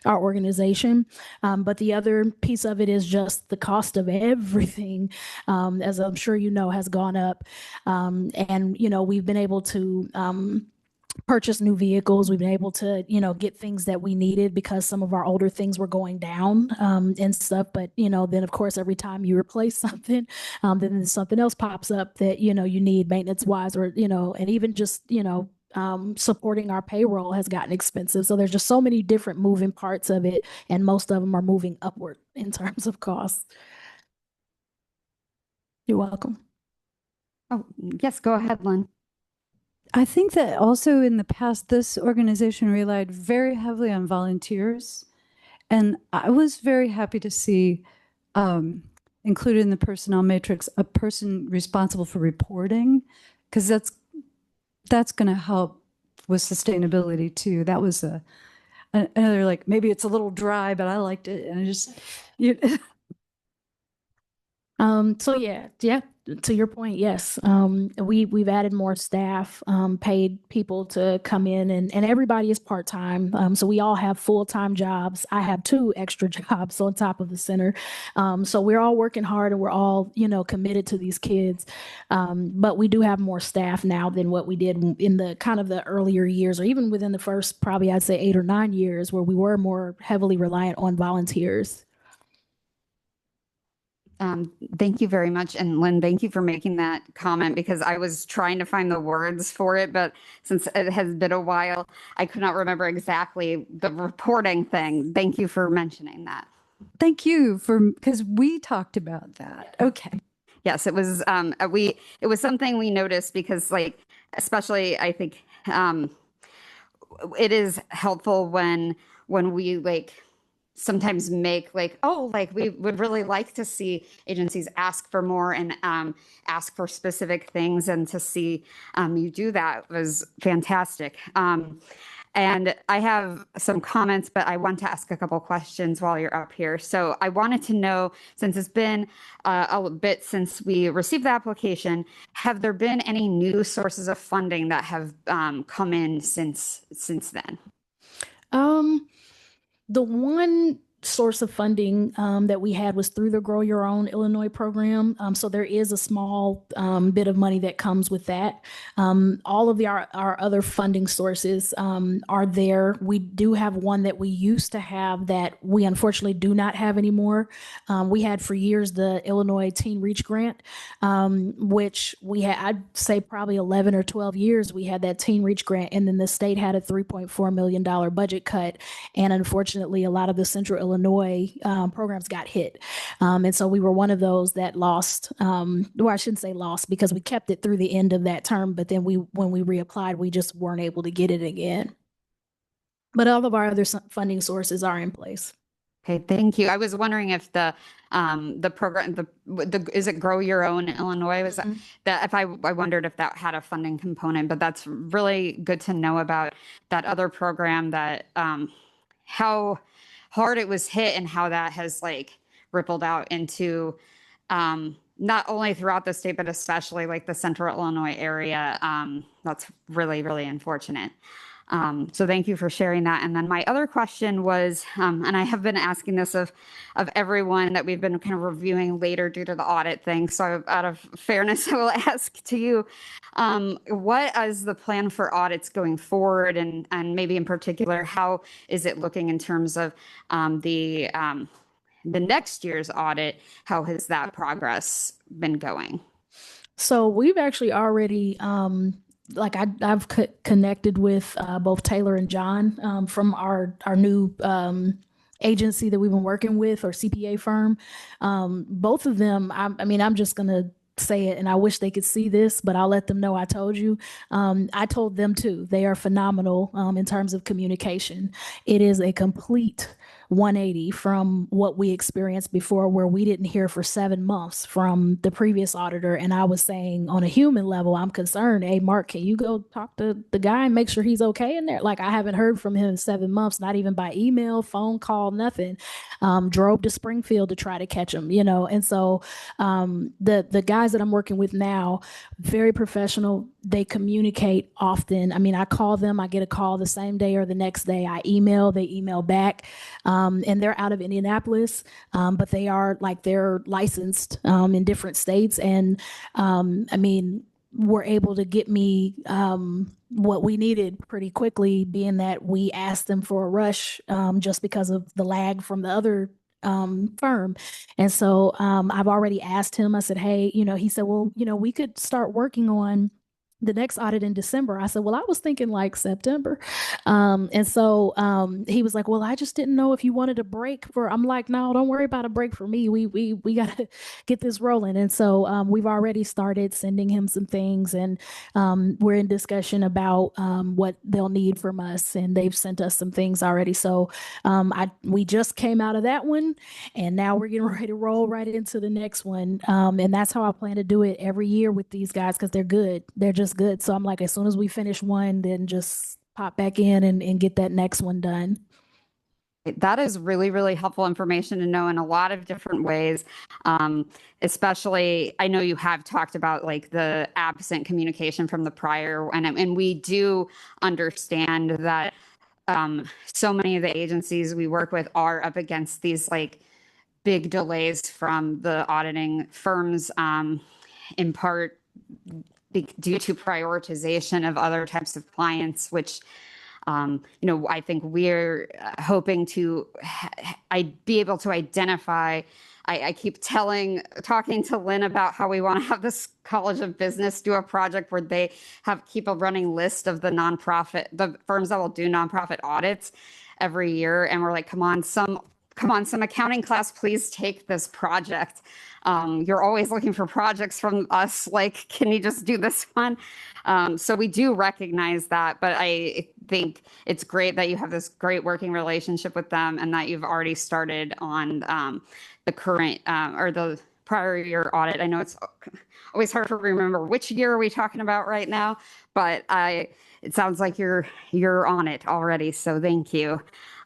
our organization. But the other piece of it is just the cost of everything, as I'm sure you know, has gone up. And, we've been able to purchase new vehicles. We've been able to, get things that we needed because some of our older things were going down and stuff. But, then of course, every time you replace something, then something else pops up that, you need maintenance wise, or, and even just, supporting our payroll has gotten expensive. So there's just so many different moving parts of it. And most of them are moving upward in terms of costs. You're welcome. Oh, yes, go ahead, Lynn. I think that also in the past, this organization relied very heavily on volunteers. And I was very happy to see included in the personnel matrix a person responsible for reporting, because that's going to help with sustainability too. That was another, like, maybe it's a little dry, but I liked it. And I just, so yeah, to your point, yes. We've added more staff, paid people to come in, and everybody is part-time. So we all have full-time jobs. I have 2 extra jobs on top of the center. So we're all working hard, and we're all, committed to these kids. But we do have more staff now than what we did in the kind of the earlier years, or even within the first, probably I'd say 8 or 9 years, where we were more heavily reliant on volunteers. Thank you very much. And Lynn, thank you for making that comment, because I was trying to find the words for it, but since it has been a while, I could not remember exactly the reporting thing. Thank you for mentioning that. thank you because we talked about that. Okay. Yes, it was it was something we noticed, because like, especially I think it is helpful when we like sometimes make like, oh, like we would really like to see agencies ask for more and ask for specific things, and to see you do that was fantastic. And I have some comments, but I want to ask a couple questions while you're up here. So I wanted to know, since it's been a bit since we received the application, have there been any new sources of funding that have come in since then? The one source of funding that we had was through the Grow Your Own Illinois program. So there is a small bit of money that comes with that. All of our other funding sources are there. We do have one that we used to have that we unfortunately do not have anymore. We had for years the Illinois Teen Reach Grant, which we had, I'd say probably 11 or 12 years we had that Teen Reach Grant, and then the state had a $3.4 million budget cut. And unfortunately, a lot of the Central Illinois programs got hit. And so we were one of those that lost, well, I shouldn't say lost because we kept it through the end of that term, but then when we reapplied, we just weren't able to get it again. But all of our other funding sources are in place. Okay, thank you. I was wondering if the program, is it Grow Your Own Illinois? Was that if I wondered if that had a funding component, but that's really good to know about that other program, that how hard it was hit and how that has like rippled out into not only throughout the state, but especially like the Central Illinois area. That's really, really unfortunate. So thank you for sharing that. And then my other question was, and I have been asking this of everyone that we've been kind of reviewing later due to the audit thing. So out of fairness, I will ask to you, what is the plan for audits going forward? And maybe in particular, how is it looking in terms of the next year's audit? How has that progress been going? So we've actually already like I've connected with both Taylor and John from our new agency that we've been working with, or CPA firm. Both of them, I mean, I'm just going to say it, and I wish they could see this, but I'll let them know I told you. I told them too. They are phenomenal in terms of communication. It is a complete 180 from what we experienced before, where we didn't hear for 7 months from the previous auditor. And I was saying, on a human level, I'm concerned. Hey, Mark, can you go talk to the guy and make sure he's okay in there? Like, I haven't heard from him in 7 months, not even by email, phone call, nothing. Drove to Springfield to try to catch him, you know. And so the guys that I'm working with now, very professional. They communicate often. I mean, I call them, I get a call the same day or the next day. I email, they email back. And they're out of Indianapolis, but they're licensed in different states. And I mean, were able to get me what we needed pretty quickly, being that we asked them for a rush just because of the lag from the other firm. And so I've already asked him, I said, hey, you know, he said, well, you know, we could start working on the next audit in December. I said, well, I was thinking like September. And so he was like, well, I just didn't know if you wanted a break for, I'm like, no, don't worry about a break for me. We got to get this rolling. And so we've already started sending him some things, and we're in discussion about what they'll need from us. And they've sent us some things already. So we just came out of that one, and now we're getting ready to roll right into the next one. And that's how I plan to do it every year with these guys, because they're good. They're just good. So I'm like, as soon as we finish one, then just pop back in and get that next one done. That is really, really helpful information to know in a lot of different ways. Especially, I know you have talked about like the absent communication from the prior, and we do understand that so many of the agencies we work with are up against these like big delays from the auditing firms, in part due to prioritization of other types of clients, which, you know, I think we're hoping to be able to identify. I keep talking to Lynn about how we want to have this College of Business do a project where they keep a running list of the firms that will do nonprofit audits every year. And we're like, come on, some accounting class, please take this project. You're always looking for projects from us. Like, can you just do this one? So we do recognize that, but I think it's great that you have this great working relationship with them, and that you've already started on the current or the prior year audit. I know it's always hard to remember which year are we talking about right now, but it sounds like you're on it already. So thank you.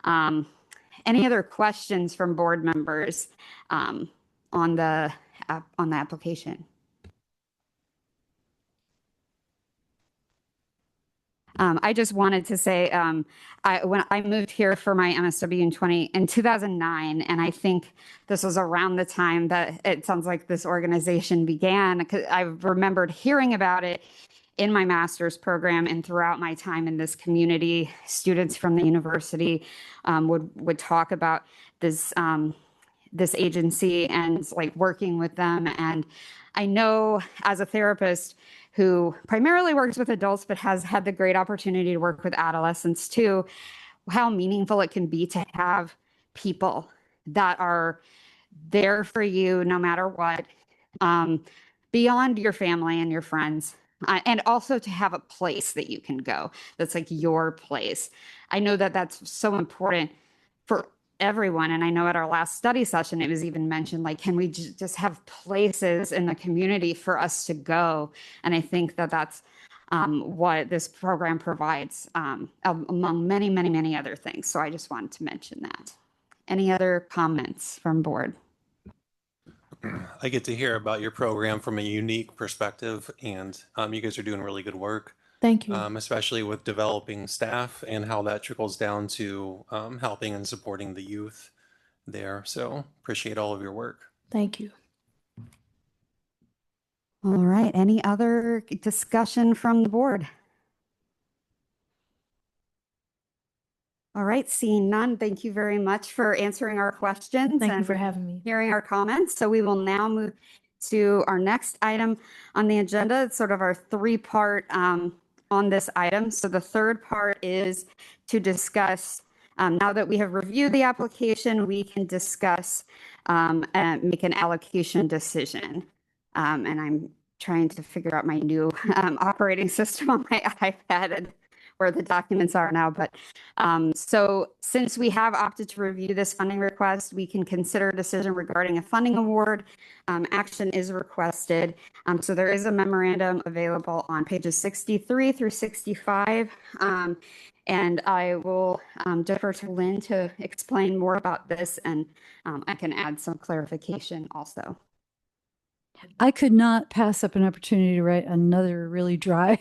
Any other questions from board members on the application? I just wanted to say, when I moved here for my MSW in 2009, and I think this was around the time that it sounds like this organization began, because I remembered hearing about it in my master's program and throughout my time in this community. Students from the university would talk about this this agency and like working with them. And I know as a therapist who primarily works with adults, but has had the great opportunity to work with adolescents too, how meaningful it can be to have people that are there for you no matter what, beyond your family and your friends. And also to have a place that you can go that's like your place. I know that that's so important for everyone. And I know at our last study session, it was even mentioned, like, can we just have places in the community for us to go? And I think that that's what this program provides, among many, many, many other things. So I just wanted to mention that. Any other comments from board? I get to hear about your program from a unique perspective, and you guys are doing really good work. Thank you. Especially with developing staff and how that trickles down to helping and supporting the youth there. So appreciate all of your work. Thank you. All right. Any other discussion from the board? All right. Seeing none, thank you very much for answering our questions. Thank you and for having me. hearing our comments. So we will now move to our next item on the agenda. It's sort of our three-part on this item. So the third part is to discuss, now that we have reviewed the application, we can discuss and make an allocation decision. And I'm trying to figure out my new operating system on my iPad and where the documents are now. But so since we have opted to review this funding request, we can consider a decision regarding a funding award. Action is requested. So there is a memorandum available on pages 63 through 65. And I will defer to Lynn to explain more about this, and I can add some clarification also. I could not pass up an opportunity to write another really dry,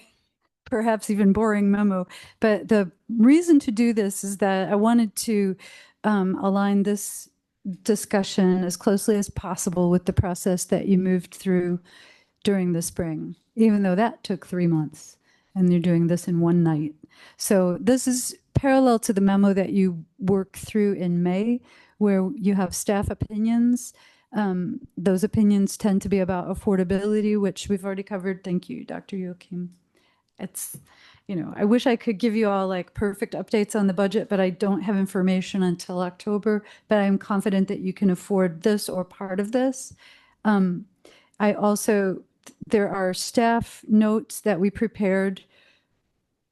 perhaps even boring memo. But the reason to do this is that I wanted to align this discussion as closely as possible with the process that you moved through during the spring, even though that took 3 months and you're doing this in one night. So this is parallel to the memo that you worked through in May, where you have staff opinions. Those opinions tend to be about affordability, which we've already covered. Thank you, Dr. Joachim. It's, I wish I could give you all like perfect updates on the budget, but I don't have information until October. But I'm confident that you can afford this or part of this. There are staff notes that we prepared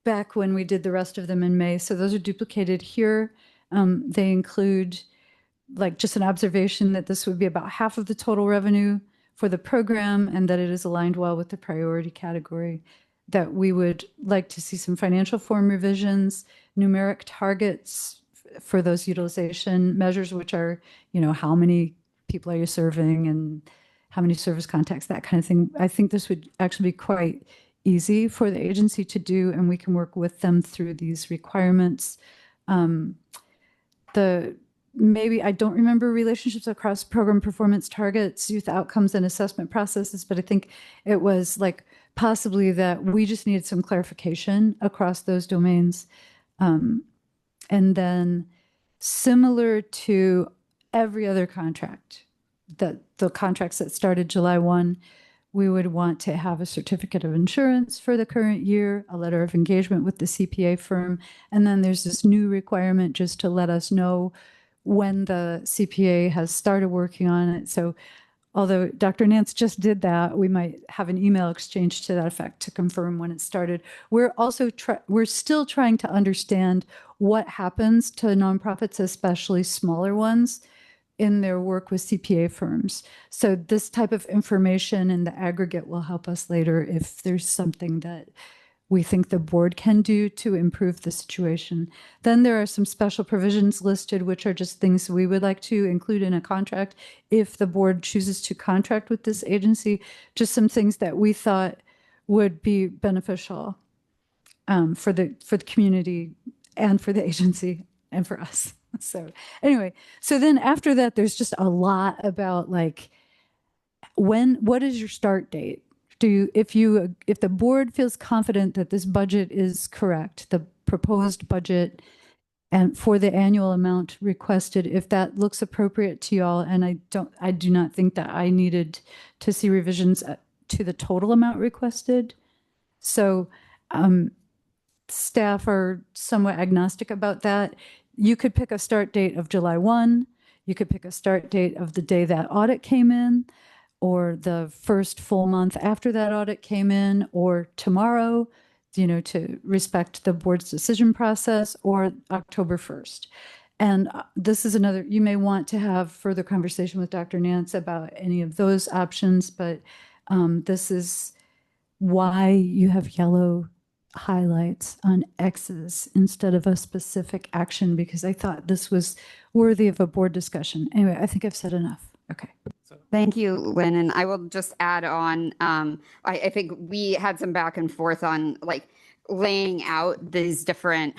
back when we did the rest of them in May. So those are duplicated here. They include like just an observation that this would be about half of the total revenue for the program and that it is aligned well with the priority category, that we would like to see some financial form revisions, numeric targets for those utilization measures, which are, how many people are you serving and how many service contacts, that kind of thing. I think this would actually be quite easy for the agency to do, and we can work with them through these requirements. Maybe I don't remember relationships across program performance targets, youth outcomes, and assessment processes, but I think it was like possibly that we just needed some clarification across those domains. And then similar to every other contract, the contracts that started July 1, we would want to have a certificate of insurance for the current year, a letter of engagement with the CPA firm, and then there's this new requirement just to let us know when the CPA has started working on it. So although Dr. Nance just did that, we might have an email exchange to that effect to confirm when it started. We're also we're still trying to understand what happens to nonprofits, especially smaller ones, in their work with CPA firms. So this type of information in the aggregate will help us later if there's something that we think the board can do to improve the situation. Then there are some special provisions listed, which are just things we would like to include in a contract if the board chooses to contract with this agency, just some things that we thought would be beneficial for the community and for the agency and for us. So anyway, so then after that, there's just a lot about like, what is your start date? If the board feels confident that this budget is correct, the proposed budget and for the annual amount requested, if that looks appropriate to y'all, and I do not think that I needed to see revisions to the total amount requested. So staff are somewhat agnostic about that. You could pick a start date of July 1. You could pick a start date of the day that audit came in, or the first full month after that audit came in, or tomorrow, to respect the board's decision process, or October 1st. And this is you may want to have further conversation with Dr. Nance about any of those options, but this is why you have yellow highlights on X's instead of a specific action, because I thought this was worthy of a board discussion. Anyway, I think I've said enough. Okay. Thank you, Lynn. And I will just add on, I think we had some back and forth on like laying out these different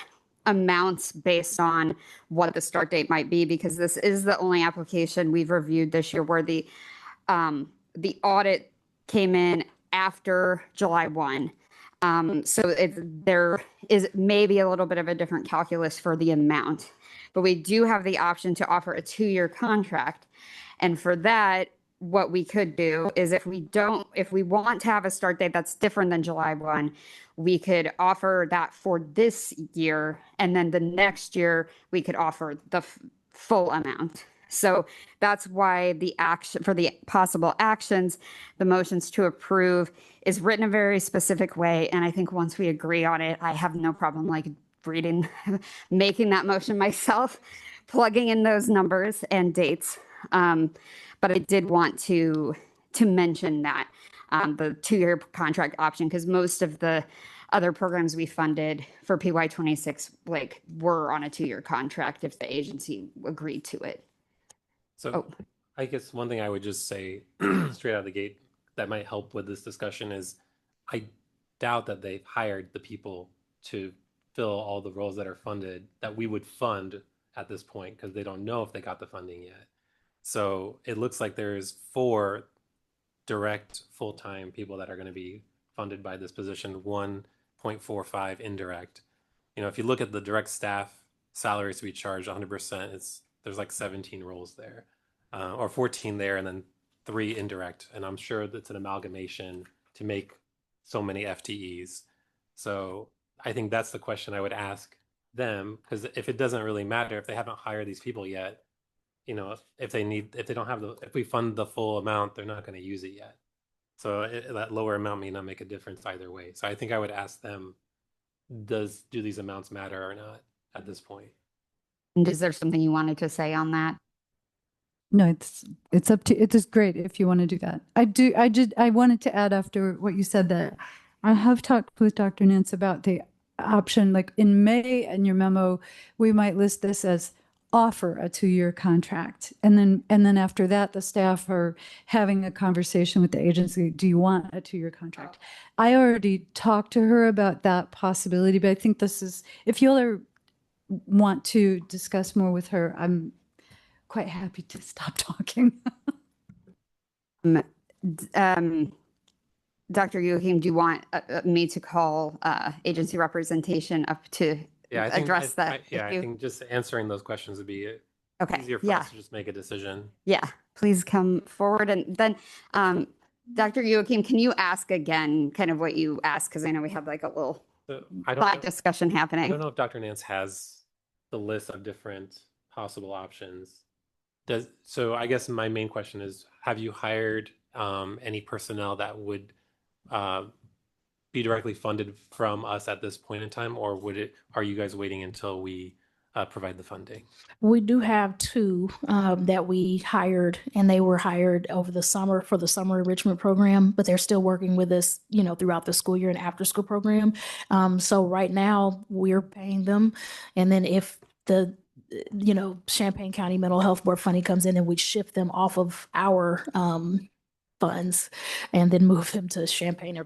amounts based on what the start date might be, because this is the only application we've reviewed this year where the audit came in after July 1. So there is maybe a little bit of a different calculus for the amount, but we do have the option to offer a 2-year contract. And for that, what we could do is if we want to have a start date that's different than July 1, we could offer that for this year. And then the next year, we could offer the full amount. So that's why the action for the possible actions, the motions to approve is written a very specific way. And I think once we agree on it, I have no problem like making that motion myself, plugging in those numbers and dates. But I did want to mention that the 2-year contract option, because most of the other programs we funded for PY26 were on a 2-year contract if the agency agreed to it. So I guess one thing I would just say straight out of the gate that might help with this discussion is I doubt that they've hired the people to fill all the roles that are funded that we would fund at this point, because they don't know if they got the funding yet. So it looks like there's 4 direct full-time people that are going to be funded by this position, 1.45 indirect. If you look at the direct staff salaries we charge 100%, there's like 17 roles there, or 14 there, and then 3 indirect. And I'm sure that's an amalgamation to make so many FTEs. So I think that's the question I would ask them, because if it doesn't really matter, if they haven't hired these people yet, if we fund the full amount, they're not going to use it yet. So that lower amount may not make a difference either way. So I think I would ask them, do these amounts matter or not at this point? And is there something you wanted to say on that? No, it's up to, it is great if you want to do that. I wanted to add after what you said that I have talked with Dr. Nance about the option, like in May in your memo, we might list this as offer a 2-year contract. And then after that, the staff are having a conversation with the agency. Do you want a 2-year contract? I already talked to her about that possibility, but I think this is, if you'll want to discuss more with her, I'm quite happy to stop talking. Dr. Joachim, do you want me to call agency representation up to address that? I think just answering those questions would be easier for us to just make a decision. Yeah, please come forward. And then Dr. Joachim, can you ask again kind of what you asked? Because I know we had like a little thought discussion happening. I don't know if Dr. Nance has the list of different possible options. So I guess my main question is, have you hired any personnel that would be directly funded from us at this point in time, or are you guys waiting until we provide the funding? We do have two that we hired, and they were hired over the summer for the summer enrichment program, but they're still working with us, throughout the school year and after school program. So right now we're paying them. And then if the, Champaign County Mental Health Board funding comes in, then we shift them off of our funds and then move them to Champaign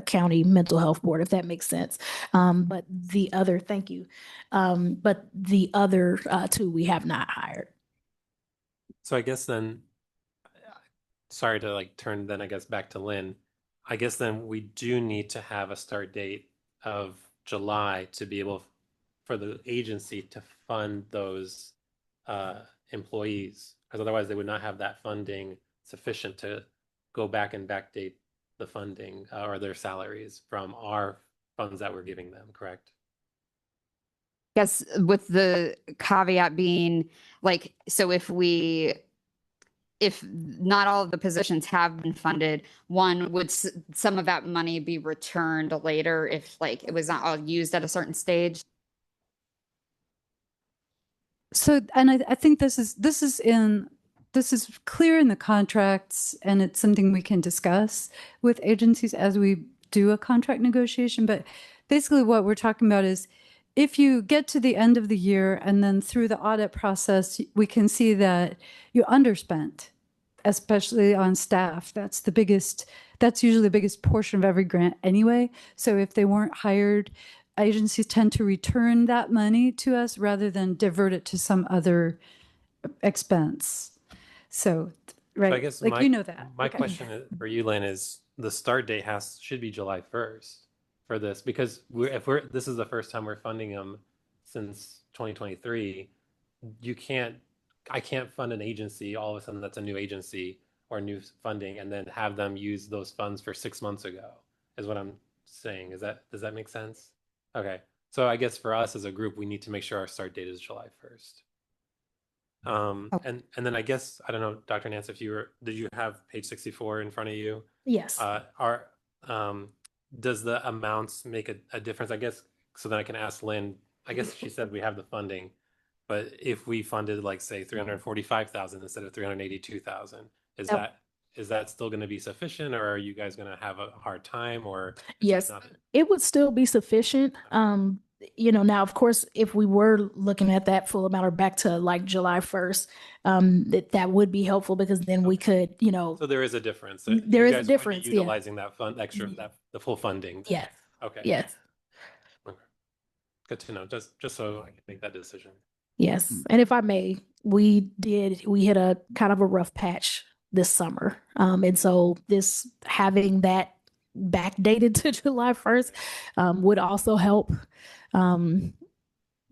County Mental Health Board, if that makes sense. But the other, thank you. But the other two we have not hired. So I guess then, sorry to turn then I guess back to Lynn. I guess then we do need to have a start date of July to be able for the agency to fund those employees, because otherwise they would not have that funding sufficient to go back and backdate the funding or their salaries from our funds that we're giving them, correct? Yes, with the caveat being so if not all of the positions have been funded, would some of that money be returned later if it was not all used at a certain stage? So, and I think this is clear in the contracts, and it's something we can discuss with agencies as we do a contract negotiation. But basically what we're talking about is if you get to the end of the year and then through the audit process, we can see that you underspent, especially on staff. That's usually the biggest portion of every grant anyway. So if they weren't hired, agencies tend to return that money to us rather than divert it to some other expense. So, right. So I guess my question for you, Lynn, is the start date should be July 1st for this, because this is the first time we're funding them since 2023. I can't fund an agency all of a sudden that's a new agency or new funding and then have them use those funds for 6 months ago, is what I'm saying. Does that make sense? Okay. So I guess for us as a group, we need to make sure our start date is July 1st. And then I guess, I don't know, Dr. Nance, did you have page 64 in front of you? Yes. Does the amounts make a difference? I guess, so then I can ask Lynn, I guess she said we have the funding, but if we funded say 345,000 instead of 382,000, is that still going to be sufficient, or are you guys going to have a hard time, or? Yes, it would still be sufficient. Now, of course, if we were looking at that full amount or back to July 1st, that would be helpful, because then we could, So there is a difference. There is a guys difference. Would be utilizing that fund the full funding. Yes. Okay. Yes. Okay. Good to know. Just so I can make that decision. Yes. And if I may, we hit a kind of a rough patch this summer. And so having that backdated to July 1st would also help.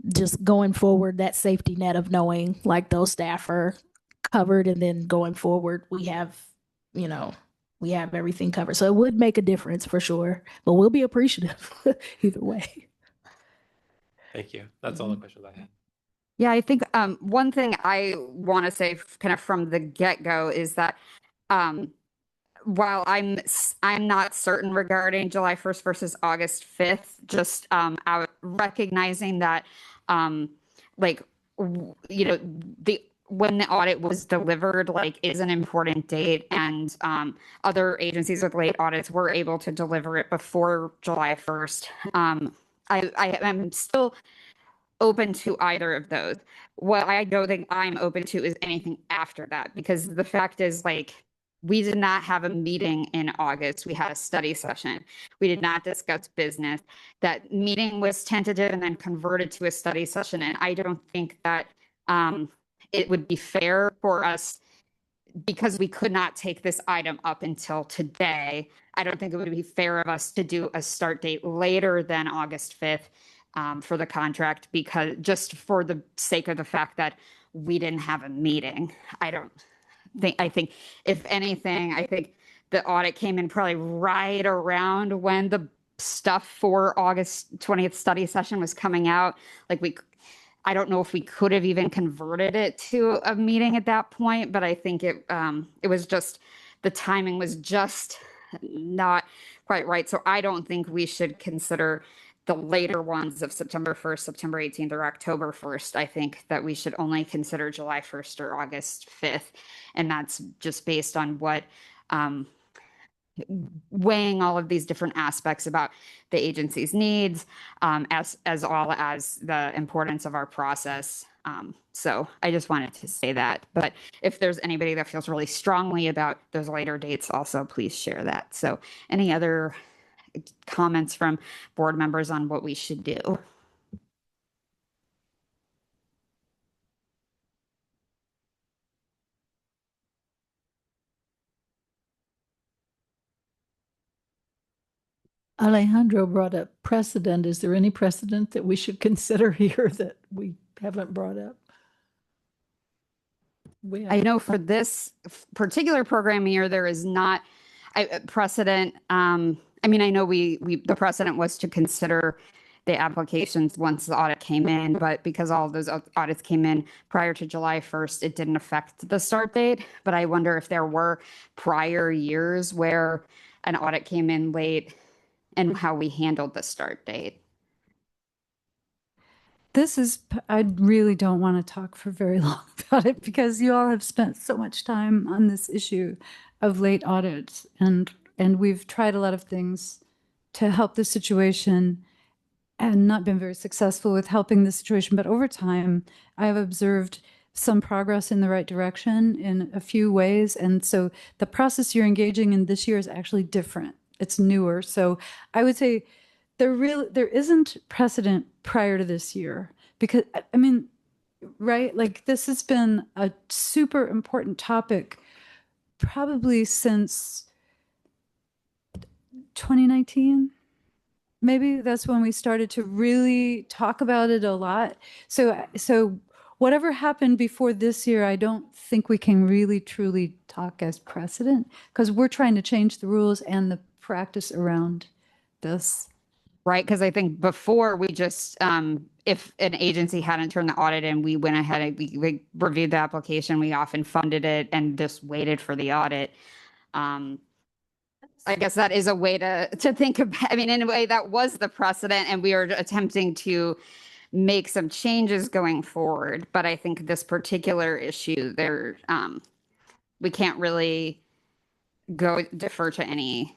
Just going forward, that safety net of knowing those staff are covered, and then going forward, we have everything covered. So it would make a difference for sure, but we'll be appreciative either way. Thank you. That's all the questions I had. Yeah, I think one thing I want to say kind of from the get-go is that while I'm not certain regarding July 1st versus August 5th, just recognizing that when the audit was delivered is an important date, and other agencies with late audits were able to deliver it before July 1st. I am still open to either of those. What I don't think I'm open to is anything after that, because the fact is we did not have a meeting in August. We had a study session. We did not discuss business. That meeting was tentative and then converted to a study session. And I don't think that it would be fair for us, because we could not take this item up until today. I don't think it would be fair of us to do a start date later than August 5th for the contract, because just for the sake of the fact that we didn't have a meeting. I think if anything, I think the audit came in probably right around when the stuff for August 20th study session was coming out. I don't know if we could have even converted it to a meeting at that point, but I think it was just, the timing was just not quite right. So I don't think we should consider the later ones of September 1st, September 18th, or October 1st, I think that we should only consider July 1st or August 5th. And that's just based on what, weighing all of these different aspects about the agency's needs, as well as the importance of our process. So I just wanted to say that. But if there's anybody that feels really strongly about those later dates, also please share that. So any other comments from board members on what we should do? Alejandro brought up precedent. Is there any precedent that we should consider here that we haven't brought up? I know for this particular program year, there is not a precedent. I mean, I know the precedent was to consider the applications once the audit came in, but because all of those audits came in prior to July 1st, it didn't affect the start date. But I wonder if there were prior years where an audit came in late and how we handled the start date. I really don't want to talk for very long about it because you all have spent so much time on this issue of late audits, and we've tried a lot of things to help the situation and not been very successful with helping the situation. But over time, I have observed some progress in the right direction in a few ways. And so the process you're engaging in this year is actually different. It's newer. So I would say there isn't precedent prior to this year because, I mean, right? Like this has been a super important topic probably since 2019. Maybe that's when we started to really talk about it a lot. So whatever happened before this year, I don't think we can really truly talk as precedent because we're trying to change the rules and the practice around this. Right, because I think before we just, if an agency hadn't turned the audit in, we went ahead and we reviewed the application, we often funded it and just waited for the audit. I guess that is a way to think about, I mean, in a way that was the precedent and we are attempting to make some changes going forward. But I think this particular issue there, we can't really defer to any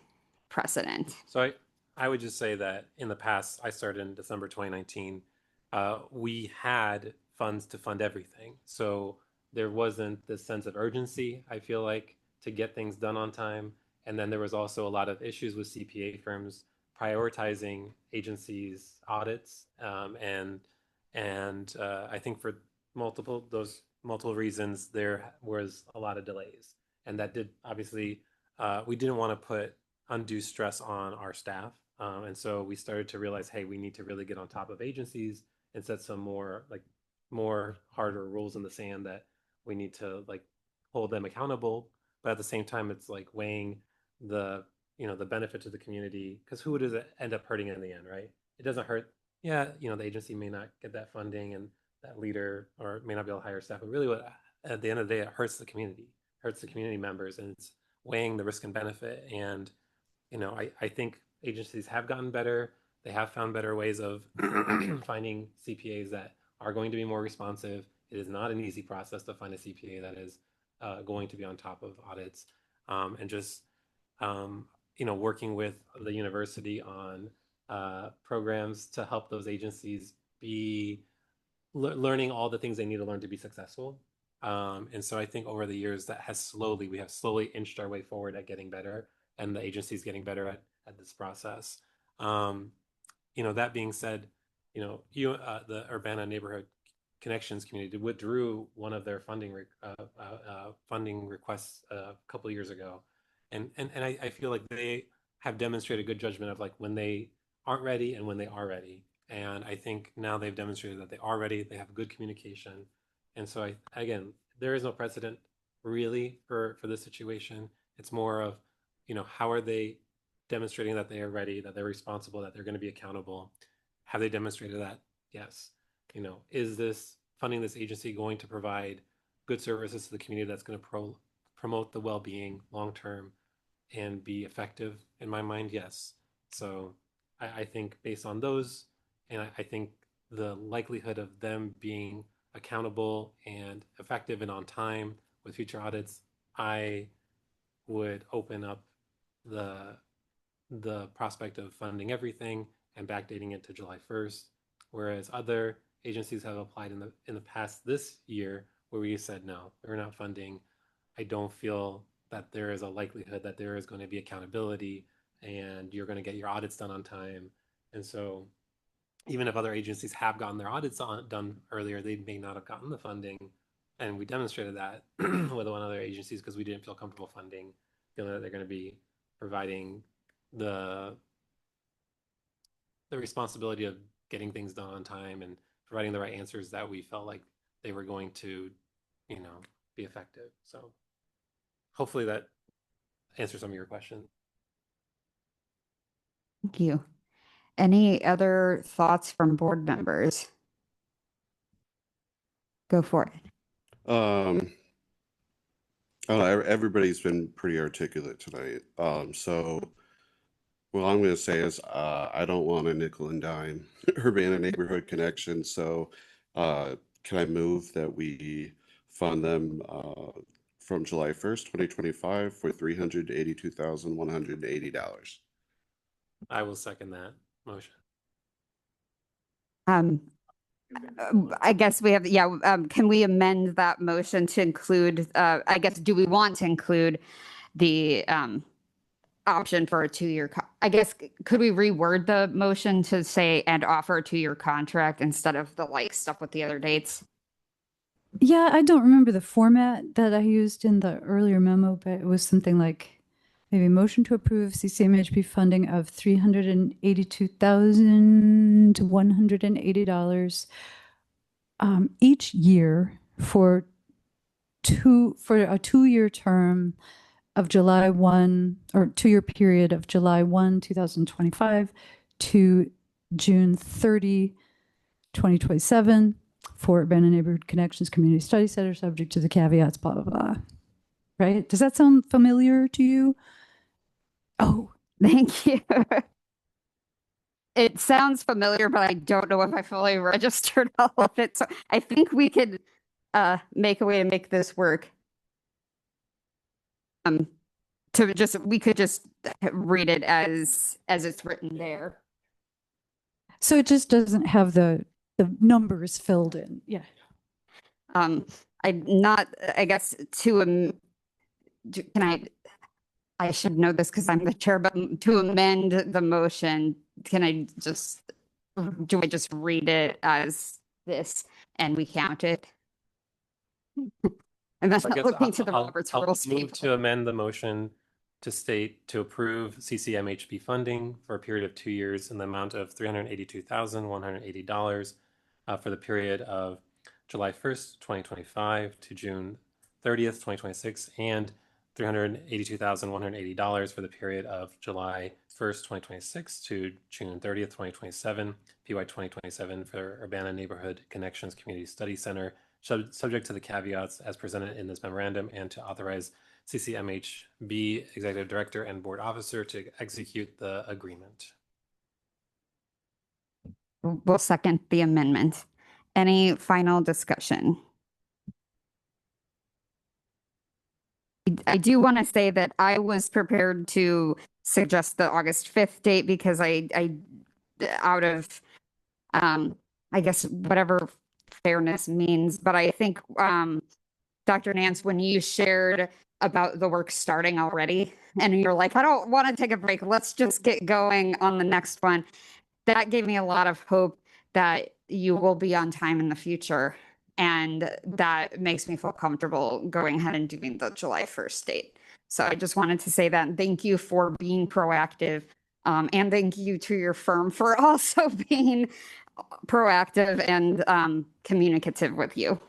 precedent. So I would just say that in the past, I started in December 2019. We had funds to fund everything. So there wasn't this sense of urgency, I feel like, to get things done on time. And then there was also a lot of issues with CPA firms prioritizing agencies' audits. And I think for multiple reasons, there was a lot of delays. And that did, obviously, we didn't want to put undue stress on our staff. And so we started to realize, hey, we need to really get on top of agencies and set some more harder rules in the sand that we need to hold them accountable. But at the same time, it's like weighing the benefit to the community, because who does it end up hurting in the end, right? It doesn't hurt. Yeah, the agency may not get that funding and that leader or may not be able to hire staff, but really what at the end of the day, it hurts the community members, and it's weighing the risk and benefit. And I think agencies have gotten better. They have found better ways of finding CPAs that are going to be more responsive. It is not an easy process to find a CPA that is going to be on top of audits, and just working with the university on programs to help those agencies be learning all the things they need to learn to be successful. And so I think over the years we have slowly inched our way forward at getting better, and the agency is getting better at this process. That being said, the Urbana Neighborhood Connections community withdrew one of their funding requests a couple of years ago, and I feel like they have demonstrated good judgment of when they aren't ready and when they are ready. And I think now they've demonstrated that they are ready. They have good communication, and so again, there is no precedent really for this situation. It's more of how are they demonstrating that they are ready, that they're responsible, that they're going to be accountable. Have they demonstrated that? Yes. Is this funding this agency going to provide good services to the community that's going to promote the well-being long-term and be effective? In my mind, yes. So I think based on those, and I think the likelihood of them being accountable and effective and on time with future audits, I would open up the prospect of funding everything and backdating it to July 1st, whereas other agencies have applied in the past this year where we said no, we're not funding. I don't feel that there is a likelihood that there is going to be accountability and you're going to get your audits done on time. And so even if other agencies have gotten their audits done earlier, they may not have gotten the funding. And we demonstrated that with one other agencies because we didn't feel comfortable funding, feeling that they're going to be providing the responsibility of getting things done on time and providing the right answers that we felt like they were going to, be effective. So hopefully that answers some of your questions. Thank you. Any other thoughts from board members? Go for it. I don't know, everybody's been pretty articulate tonight. So what I'm going to say is I don't want a nickel and dime Urbana Neighborhood Connection. So can I move that we fund them from July 1st, 2025 for $382,180? I will second that motion. I guess we have, can we amend that motion to include, I guess, do we want to include the option for a 2-year, I guess, could we reword the motion to say and offer a 2-year contract instead of the stuff with the other dates? Yeah, I don't remember the format that I used in the earlier memo, but it was something like maybe motion to approve CCMHB funding of $382,180 each year for a 2-year term of July 1 or 2-year period of July 1, 2025 to June 30, 2027 for Urbana Neighborhood Connections Community Study Center, subject to the caveats, blah, blah, blah. Right? Does that sound familiar to you? Oh, thank you. It sounds familiar, but I don't know if I fully registered all of it. So I think we could make a way to make this work. We could just read it as it's written there. So it just doesn't have the numbers filled in. Yeah. I guess I should know this because I'm the chair, but to amend the motion, do I just read it as this and we count it? And that's not looking to the Roberts Rules move table. to amend the motion to state to approve CCMHB funding for a period of 2 years in the amount of $382,180 for the period of July 1st, 2025 to June 30th, 2026, and $382,180 for the period of July 1st, 2026 to June 30th, 2027, PY 2027 for Urbana Neighborhood Connections Community Study Center, subject to the caveats as presented in this memorandum, and to authorize CCMHB Executive Director and Board Officer to execute the agreement. We'll second the amendment. Any final discussion? I do want to say that I was prepared to suggest the August 5th date because I out of, I guess, whatever fairness means, but I think, Dr. Nance, when you shared about the work starting already and you're like, I don't want to take a break, let's just get going on the next one, that gave me a lot of hope that you will be on time in the future. And that makes me feel comfortable going ahead and doing the July 1st date. So I just wanted to say that. And thank you for being proactive. And thank you to your firm for also being proactive and communicative with you.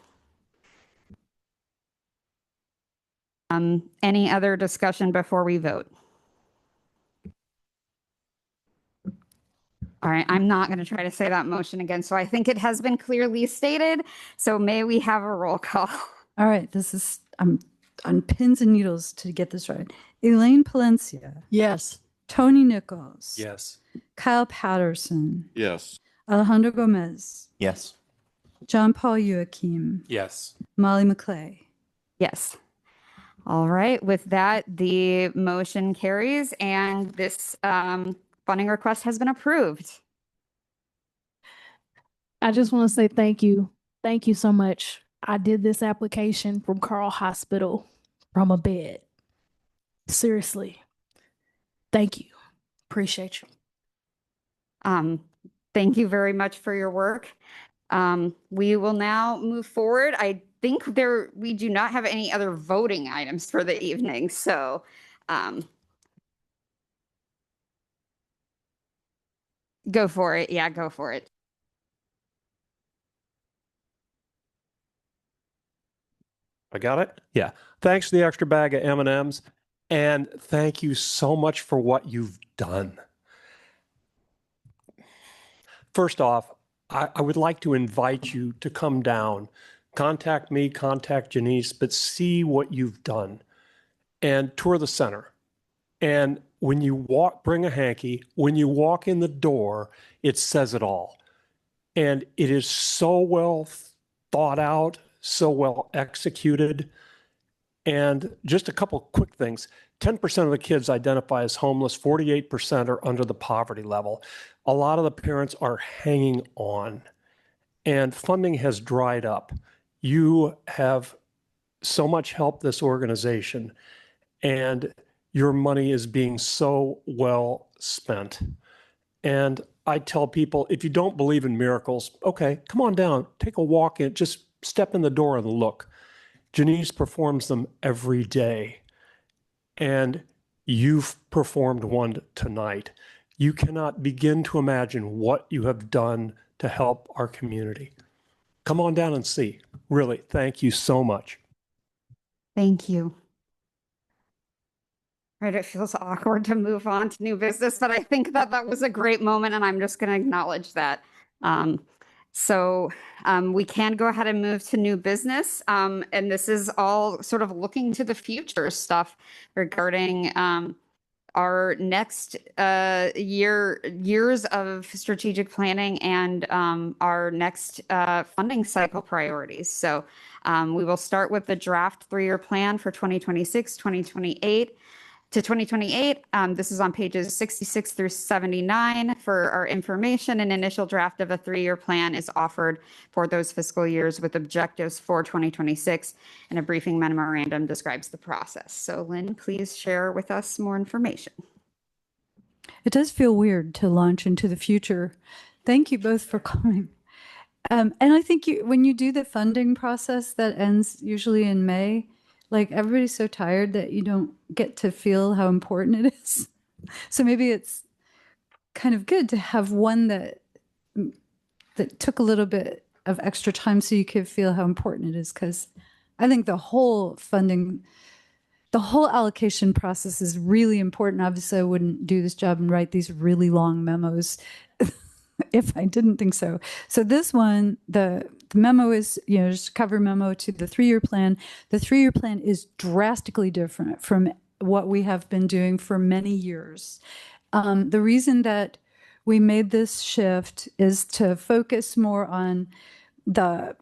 Any other discussion before we vote? All right, I'm not going to try to say that motion again. So I think it has been clearly stated. So may we have a roll call? All right. I'm on pins and needles to get this right. Elaine Palencia. Yes. Tony Nichols. Yes. Kyle Patterson. Yes. Alejandro Gomez. Yes. John Paul Joachim. Yes. Molly McClay. Yes. All right. With that, the motion carries and this funding request has been approved. I just want to say thank you. Thank you so much. I did this application from Carl Hospital from a bed. Seriously. Thank you. Appreciate you. Thank you very much for your work. We will now move forward. I think we do not have any other voting items for the evening. So, go for it. Yeah, go for it. I got it? Yeah. Thanks for the extra bag of M&Ms. And thank you so much for what you've done. First off, I would like to invite you to come down, contact me, contact Janice, but see what you've done and tour the center. And when you walk, bring a hanky. When you walk in the door, it says it all. And it is so well thought out, so well executed. And just a couple quick things. 10% of the kids identify as homeless, 48% are under the poverty level. A lot of the parents are hanging on, and funding has dried up. You have so much helped this organization, and your money is being so well spent. And I tell people, if you don't believe in miracles, okay, come on down, take a walk in, just step in the door and look. Janice performs them every day, and you've performed one tonight. You cannot begin to imagine what you have done to help our community. Come on down and see. Really, thank you so much. Thank you. Right, it feels awkward to move on to new business, but I think that was a great moment, and I'm just going to acknowledge that. We can go ahead and move to new business, and this is all sort of looking to the future stuff regarding our next years of strategic planning and our next funding cycle priorities. So we will start with the draft 3-year plan for 2026, 2028 to 2028. This is on pages 66 through 79 for our information. An initial draft of a 3-year plan is offered for those fiscal years with objectives for 2026, and a briefing memorandum describes the process. So Lynn, please share with us more information. It does feel weird to launch into the future. Thank you both for coming. And I think when you do the funding process that ends usually in May, like everybody's so tired that you don't get to feel how important it is. So maybe it's kind of good to have one that took a little bit of extra time so you could feel how important it is. Because I think the whole allocation process is really important. Obviously, I wouldn't do this job and write these really long memos if I didn't think so. So this one, the memo is, just a cover memo to the 3-year plan. The 3-year plan is drastically different from what we have been doing for many years. The reason that we made this shift is to focus more on the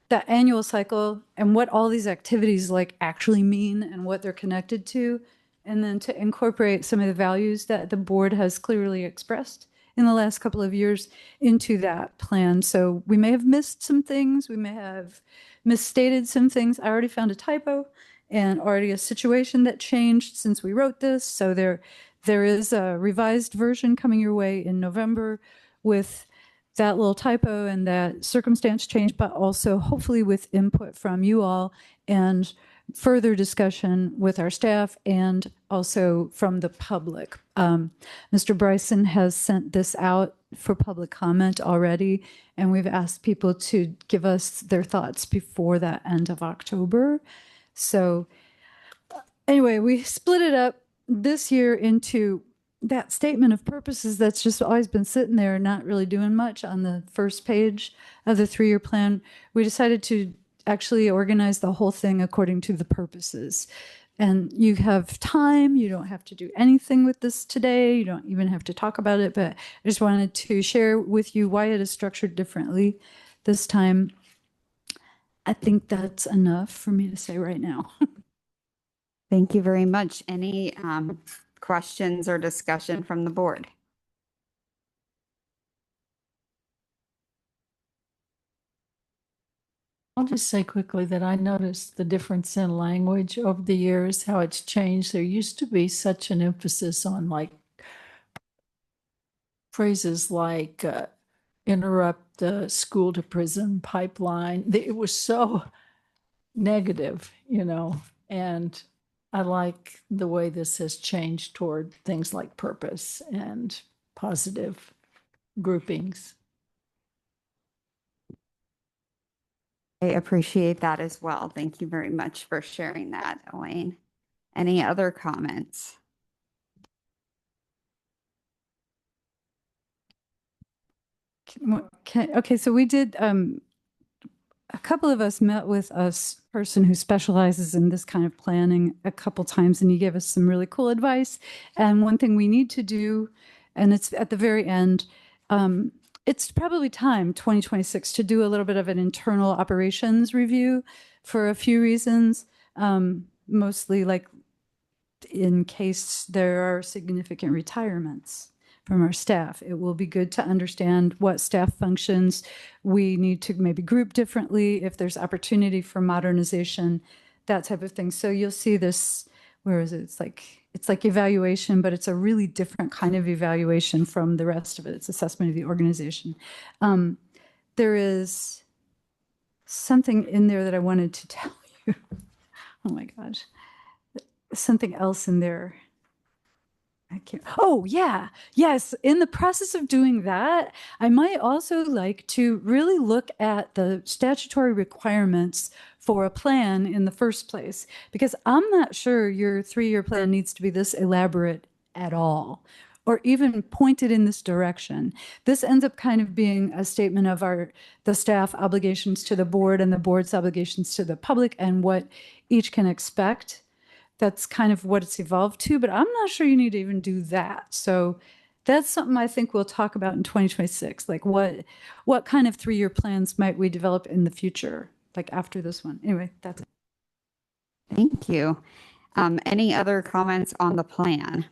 annual cycle and what all these activities actually mean and what they're connected to, and then to incorporate some of the values that the board has clearly expressed in the last couple of years into that plan. So we may have missed some things. We may have misstated some things. I already found a typo and already a situation that changed since we wrote this. So there is a revised version coming your way in November with that little typo and that circumstance change, but also hopefully with input from you all and further discussion with our staff and also from the public. Mr. Bryson has sent this out for public comment already, and we've asked people to give us their thoughts before the end of October. So anyway, we split it up this year into that statement of purposes that's just always been sitting there, not really doing much on the first page of the 3-year plan. We decided to actually organize the whole thing according to the purposes. And you have time. You don't have to do anything with this today. You don't even have to talk about it. But I just wanted to share with you why it is structured differently this time. I think that's enough for me to say right now. Thank you very much. Any questions or discussion from the board? I'll just say quickly that I noticed the difference in language over the years, how it's changed. There used to be such an emphasis on like phrases like interrupt the school to prison pipeline. It was so negative, and I like the way this has changed toward things like purpose and positive groupings. I appreciate that as well. Thank you very much for sharing that, Elaine. Any other comments? Okay, so we did, a couple of us met with a person who specializes in this kind of planning a couple times, and he gave us some really cool advice. And one thing we need to do, and it's at the very end, it's probably time, 2026, to do a little bit of an internal operations review for a few reasons, mostly like in case there are significant retirements from our staff. It will be good to understand what staff functions we need to maybe group differently, if there's opportunity for modernization, that type of thing. So you'll see this, where is it? It's like evaluation, but it's a really different kind of evaluation from the rest of it. It's assessment of the organization. There is something in there that I wanted to tell you. Oh my gosh. Something else in there. I can't. Oh, yeah. Yes. In the process of doing that, I might also like to really look at the statutory requirements for a plan in the first place, because I'm not sure your 3-year plan needs to be this elaborate at all, or even pointed in this direction. This ends up kind of being a statement of the staff obligations to the board and the board's obligations to the public and what each can expect. That's kind of what it's evolved to, but I'm not sure you need to even do that. So that's something I think we'll talk about in 2026. Like what kind of 3-year plans might we develop in the future, like after this one? Anyway, that's it. Thank you. Any other comments on the plan?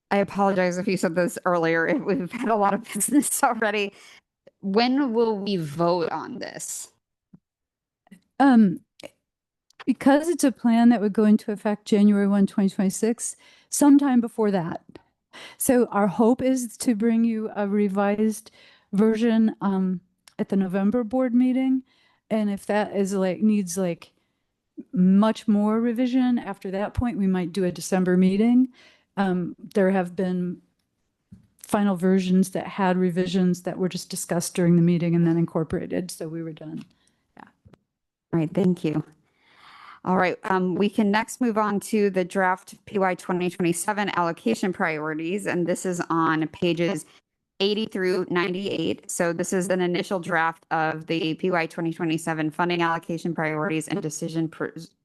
I apologize if you said this earlier. We've had a lot of business already. When will we vote on this? Because it's a plan that would go into effect January 1, 2026, sometime before that. So our hope is to bring you a revised version at the November board meeting. And if that is needs much more revision after that point, we might do a December meeting. There have been final versions that had revisions that were just discussed during the meeting and then incorporated. So we were done. Yeah. All right. Thank you. All right, we can next move on to the draft PY 2027 allocation priorities, and this is on pages 80 through 98. So this is an initial draft of the PY 2027 funding allocation priorities and decision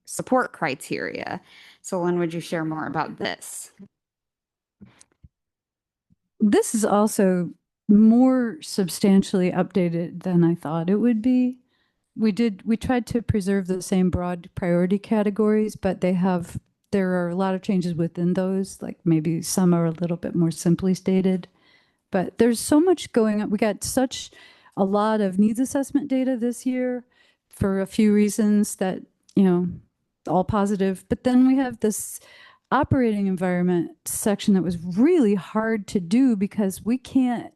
support criteria. So Lynn, would you share more about this? This is also more substantially updated than I thought it would be. We tried to preserve the same broad priority categories, but there are a lot of changes within those, like maybe some are a little bit more simply stated, but there's so much going on. We got such a lot of needs assessment data this year for a few reasons that, all positive, but then we have this operating environment section that was really hard to do because we can't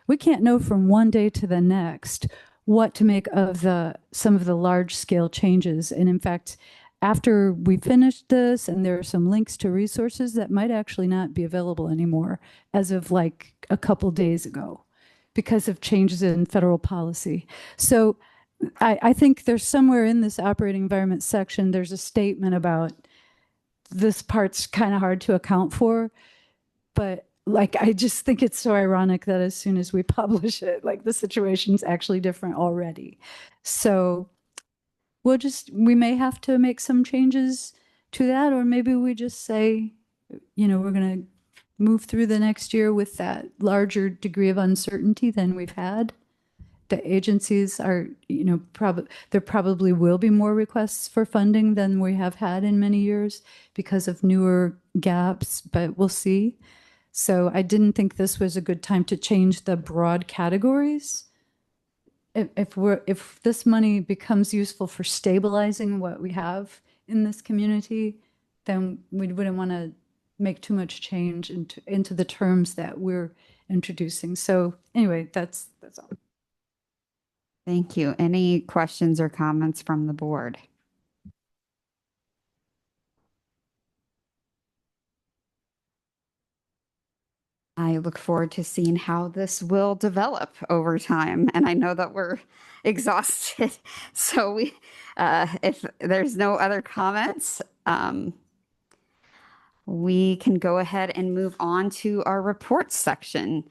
know from one day to the next what to make of some of the large scale changes. And in fact, after we finished this, and there are some links to resources that might actually not be available anymore as of like a couple days ago because of changes in federal policy. So I think there's somewhere in this operating environment section, there's a statement about this part's kind of hard to account for, but I just think it's so ironic that as soon as we publish it, the situation's actually different already. So we may have to make some changes to that, or maybe we just say, we're going to move through the next year with that larger degree of uncertainty than we've had. The agencies are, there probably will be more requests for funding than we have had in many years because of newer gaps, but we'll see. So I didn't think this was a good time to change the broad categories. If this money becomes useful for stabilizing what we have in this community, then we wouldn't want to make too much change into the terms that we're introducing. So anyway, that's all. Thank you. Any questions or comments from the board? I look forward to seeing how this will develop over time. And I know that we're exhausted. So if there's no other comments, we can go ahead and move on to our reports section.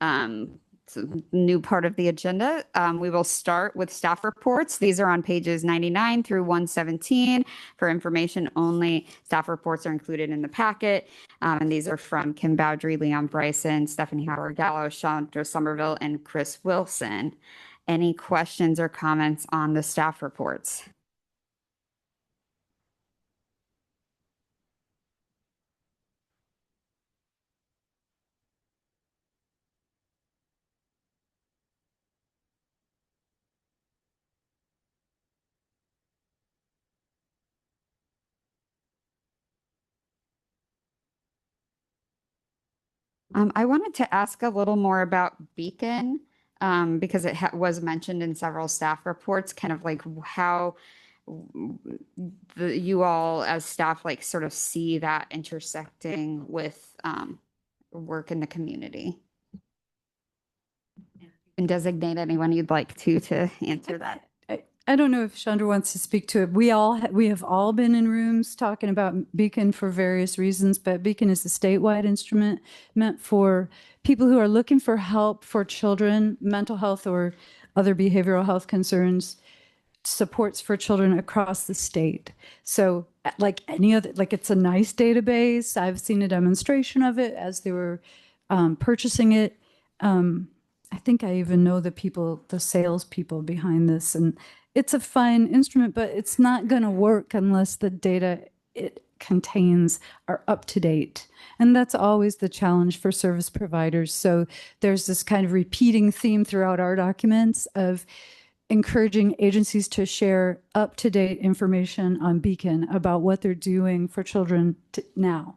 It's a new part of the agenda. We will start with staff reports. These are on pages 99 through 117. For information only, staff reports are included in the packet. And these are from Kim Bowdry, Leon Bryson, Stephanie Howard Gallo, Chandra Somerville, and Chris Wilson. Any questions or comments on the staff reports? I wanted to ask a little more about Beacon because it was mentioned in several staff reports, kind of like how you all as staff like sort of see that intersecting with work in the community. And designate anyone you'd like to answer that. I don't know if Chandra wants to speak to it. We have all been in rooms talking about Beacon for various reasons, but Beacon is a statewide instrument meant for people who are looking for help for children, mental health or other behavioral health concerns, supports for children across the state. So like any other, like it's a nice database. I've seen a demonstration of it as they were purchasing it. I think I even know the salespeople behind this, and it's a fine instrument, but it's not going to work unless the data it contains are up to date. And that's always the challenge for service providers. So there's this kind of repeating theme throughout our documents of encouraging agencies to share up to date information on Beacon about what they're doing for children now.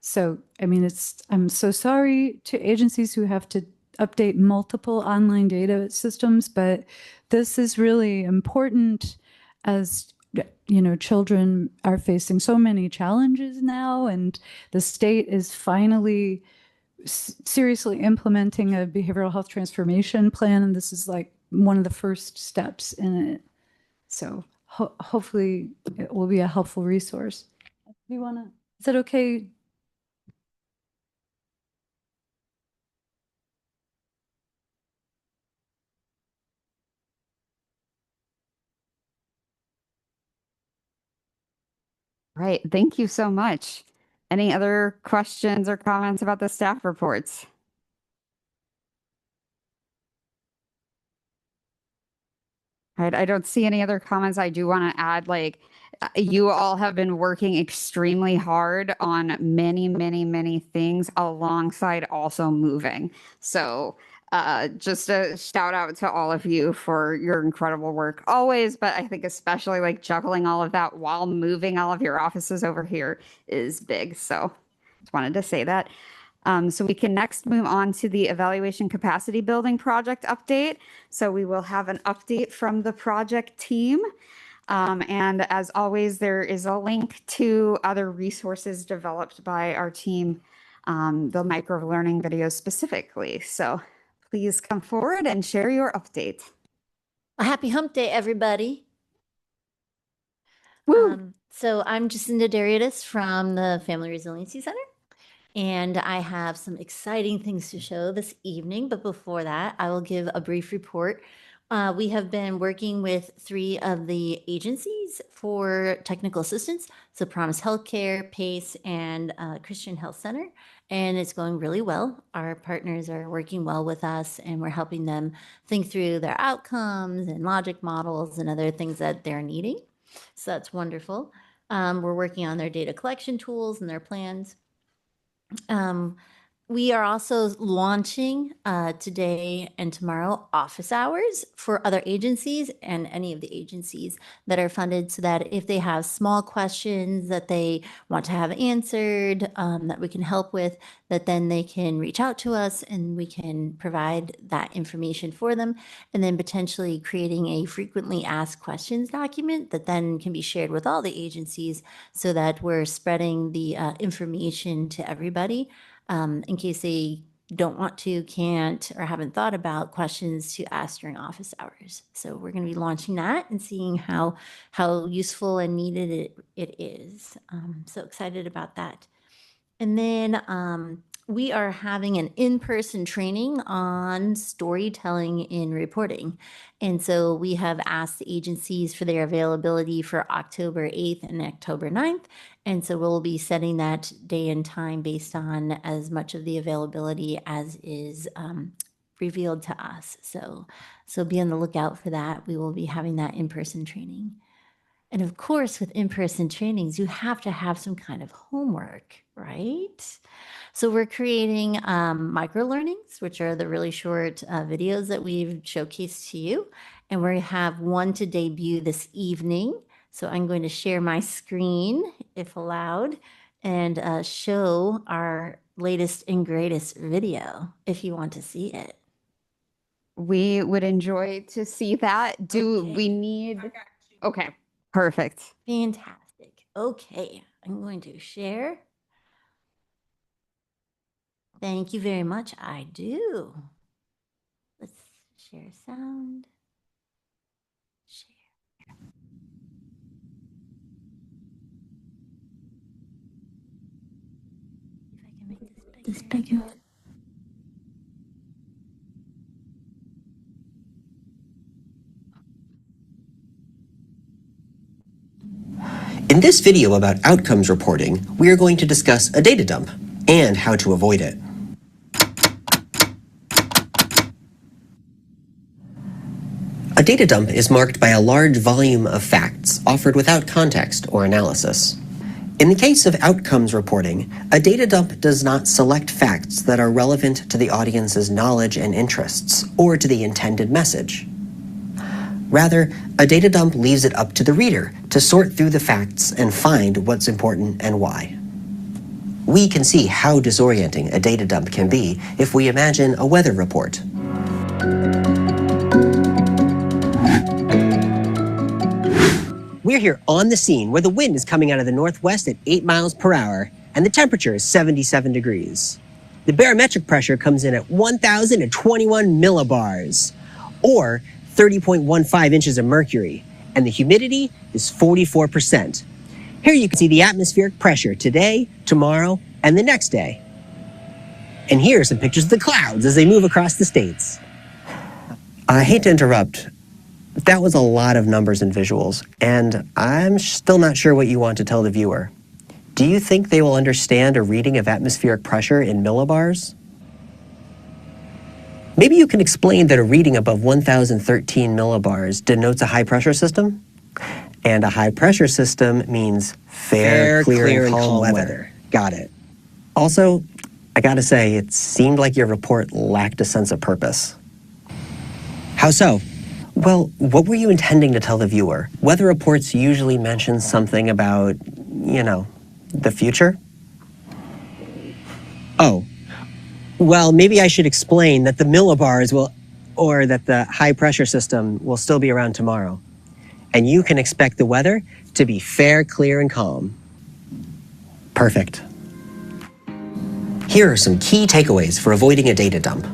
So, I mean, I'm so sorry to agencies who have to update multiple online data systems, but this is really important as children are facing so many challenges now, and the state is finally seriously implementing a behavioral health transformation plan, and this is like one of the first steps in it. So hopefully it will be a helpful resource. Is that okay? Right. Thank you so much. Any other questions or comments about the staff reports? All right. I don't see any other comments. I do want to add, like, you all have been working extremely hard on many, many, many things alongside also moving. So just a shout out to all of you for your incredible work always, but I think especially like juggling all of that while moving all of your offices over here is big. So just wanted to say that. So we can next move on to the evaluation capacity building project update. So we will have an update from the project team. And as always, there is a link to other resources developed by our team, the micro learning videos specifically. So please come forward and share your update. A happy hump day, everybody. Woo! So I'm Jacinda Darius from the Family Resiliency Center, and I have some exciting things to show this evening. But before that, I will give a brief report We have been working with 3 of the agencies for technical assistance. So Promise Healthcare, PACE, and Christian Health Center. And it's going really well. Our partners are working well with us, and we're helping them think through their outcomes and logic models and other things that they're needing. So that's wonderful. We're working on their data collection tools and their plans. We are also launching today and tomorrow office hours for other agencies and any of the agencies that are funded, so that if they have small questions that they want to have answered, that we can help with, that then they can reach out to us and we can provide that information for them. And then potentially creating a frequently asked questions document that then can be shared with all the agencies, so that we're spreading the information to everybody. In case they don't want to, can't, or haven't thought about questions to ask during office hours. So we're going to be launching that and seeing how useful and needed it is. So excited about that. And then we are having an in-person training on storytelling in reporting. And so we have asked the agencies for their availability for October 8th and October 9th. And so we'll be setting that day and time based on as much of the availability as is revealed to us. So be on the lookout for that. We will be having that in-person training. And of course, with in-person trainings, you have to have some kind of homework, right? So we're creating micro learnings, which are the really short videos that we've showcased to you. And we have one to debut this evening. So I'm going to share my screen, if allowed, and show our latest and greatest video, if you want to see it. We would enjoy to see that. Do Okay. we need? Okay, perfect. Fantastic. Okay, I'm going to share. Thank you very much. I do. Let's share sound. Share. If I can make this bigger. In this video about outcomes reporting, we are going to discuss a data dump and how to avoid it. A data dump is marked by a large volume of facts offered without context or analysis. In the case of outcomes reporting, a data dump does not select facts that are relevant to the audience's knowledge and interests or to the intended message. Rather, a data dump leaves it up to the reader to sort through the facts and find what's important and why. We can see how disorienting a data dump can be if we imagine a weather report. We're here on the scene where the wind is coming out of the northwest at 8 miles per hour and the temperature is 77 degrees. The barometric pressure comes in at 1,021 millibars, or 30.15 inches of mercury, and the humidity is 44%. Here you can see the atmospheric pressure today, tomorrow, and the next day. And here are some pictures of the clouds as they move across the states. I hate to interrupt. That was a lot of numbers and visuals, and I'm still not sure what you want to tell the viewer. Do you think they will understand a reading of atmospheric pressure in millibars? Maybe you can explain that a reading above 1,013 millibars denotes a high-pressure system, and a high-pressure system means fair, clear, and calm weather. Got it. Also, I gotta say, it seemed like your report lacked a sense of purpose. How so? Well, what were you intending to tell the viewer? Weather reports usually mention something about, the future. Oh. Well, maybe I should explain that the millibars or that the high pressure system will still be around tomorrow. And you can expect the weather to be fair, clear, and calm. Perfect. Here are some key takeaways for avoiding a data dump.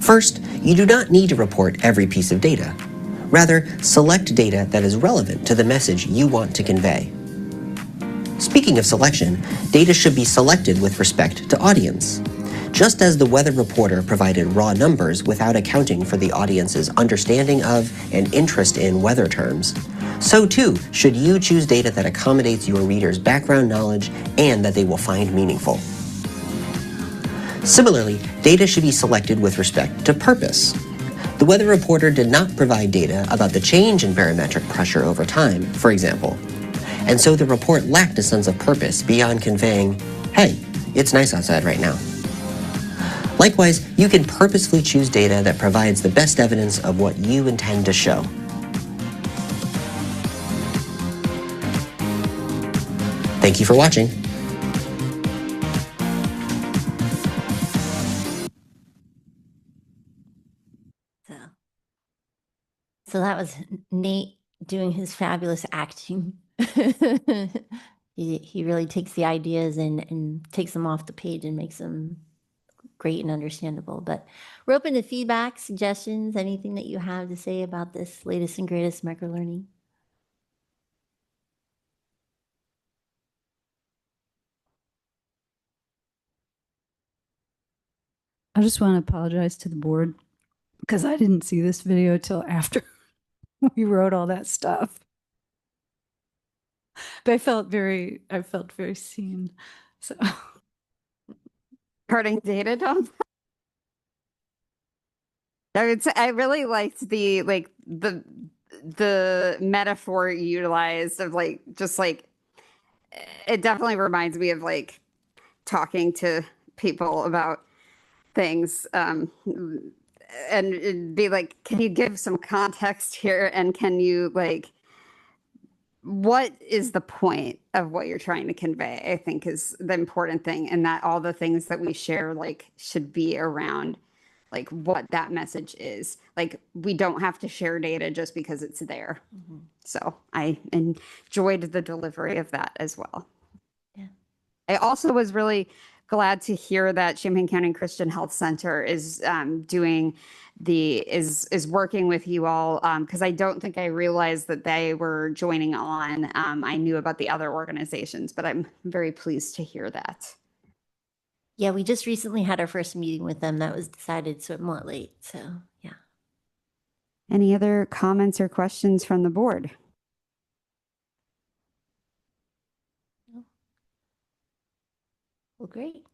First, you do not need to report every piece of data. Rather, select data that is relevant to the message you want to convey. Speaking of selection, data should be selected with respect to audience. Just as the weather reporter provided raw numbers without accounting for the audience's understanding of and interest in weather terms, so too should you choose data that accommodates your readers' background knowledge and that they will find meaningful. Similarly, data should be selected with respect to purpose. The weather reporter did not provide data about the change in barometric pressure over time, for example, and so the report lacked a sense of purpose beyond conveying, hey, it's nice outside right now. Likewise, you can purposefully choose data that provides the best evidence of what you intend to show. Thank you for watching. So that was Nate doing his fabulous acting. He really takes the ideas and takes them off the page and makes them great and understandable. But we're open to feedback, suggestions, anything that you have to say about this latest and greatest microlearning. I just want to apologize to the board because I didn't see this video till after we wrote all that stuff. But I felt very seen. So Regarding data dump. I would say I really liked the metaphor utilized of like just like it definitely reminds me of like talking to people about things and it'd be like, can you give some context here, and can you like what is the point of what you're trying to convey, I think is the important thing, and that all the things that we share like should be around like what that message is. Like we don't have to share data just because it's there. Mm-hmm. So I enjoyed the delivery of that as well. Yeah. I also was really glad to hear that Champaign County Christian Health Center is is working with you all, because I don't think I realized that they were joining on. I knew about the other organizations, but I'm very pleased to hear that. Yeah, we just recently had our first meeting with them. That was decided somewhat late. So, yeah. Any other comments or questions from the board? Well, great.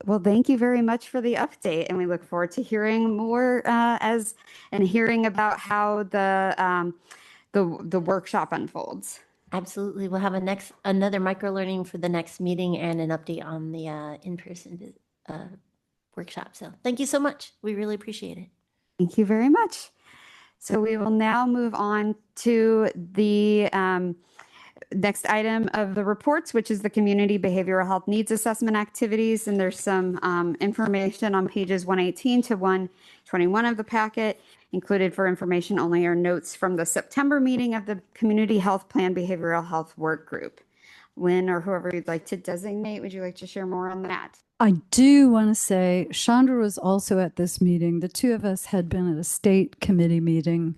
Well, thank you very much for the update, and we look forward to hearing more and hearing about how the workshop unfolds. Absolutely. We'll have another microlearning for the next meeting and an update on the in-person workshop. So thank you so much. We really appreciate it. Thank you very much. So we will now move on to the next item of the reports, which is the Community Behavioral Health Needs Assessment activities. And there's some information on pages 118 to 121 of the packet. Included for information only are notes from the September meeting of the Community Health Plan Behavioral Health Work Group. Lynn, or whoever you'd like to designate, would you like to share more on that? I do want to say Chandra was also at this meeting. The two of us had been at a state committee meeting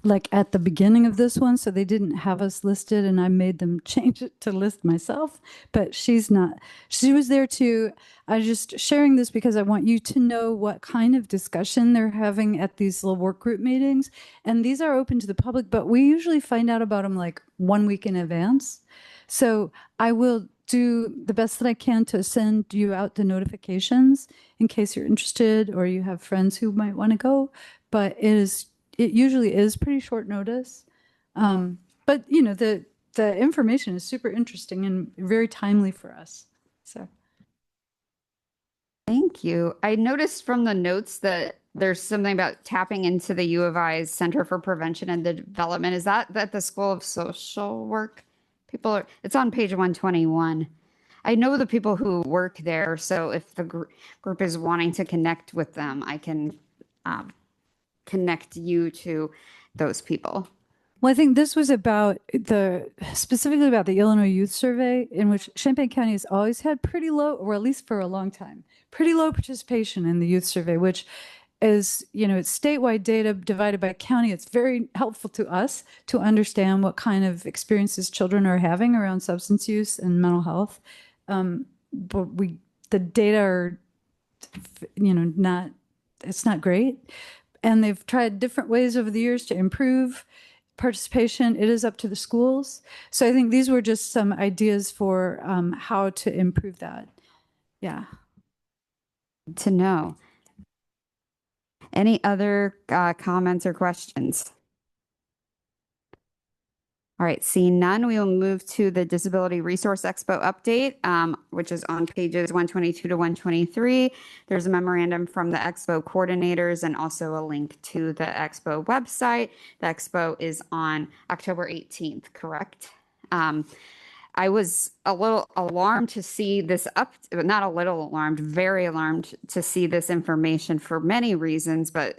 like at the beginning of this one, so they didn't have us listed, and I made them change it to list myself, but she's not. She was there too. I'm just sharing this because I want you to know what kind of discussion they're having at these little work group meetings, and these are open to the public, but we usually find out about them like 1 week in advance. So I will do the best that I can to send you out the notifications in case you're interested or you have friends who might want to go, but it usually is pretty short notice. But you know, the information is super interesting and very timely for us. So thank you. I noticed from the notes that there's something about tapping into the U of I's Center for Prevention and Development. Is that the School of Social Work? It's on page 121. I know the people who work there, so if the group is wanting to connect with them, I can connect you to those people. Well, I think this was about specifically about the Illinois Youth Survey, in which Champaign County has always had pretty low, or at least for a long time, pretty low participation in the youth survey, which is, you know, it's statewide data divided by county. It's very helpful to us to understand what kind of experiences children are having around substance use and mental health. But the data are, it's not great. And they've tried different ways over the years to improve participation. It is up to the schools. So I think these were just some ideas for how to improve that. Yeah. To know. Any other comments or questions? All right, seeing none, we will move to the Disability Resource Expo update, which is on pages 122 to 123. There's a memorandum from the Expo coordinators and also a link to the Expo website. The Expo is on October 18th, correct? I was a little alarmed to see this not a little alarmed, very alarmed to see this information for many reasons, but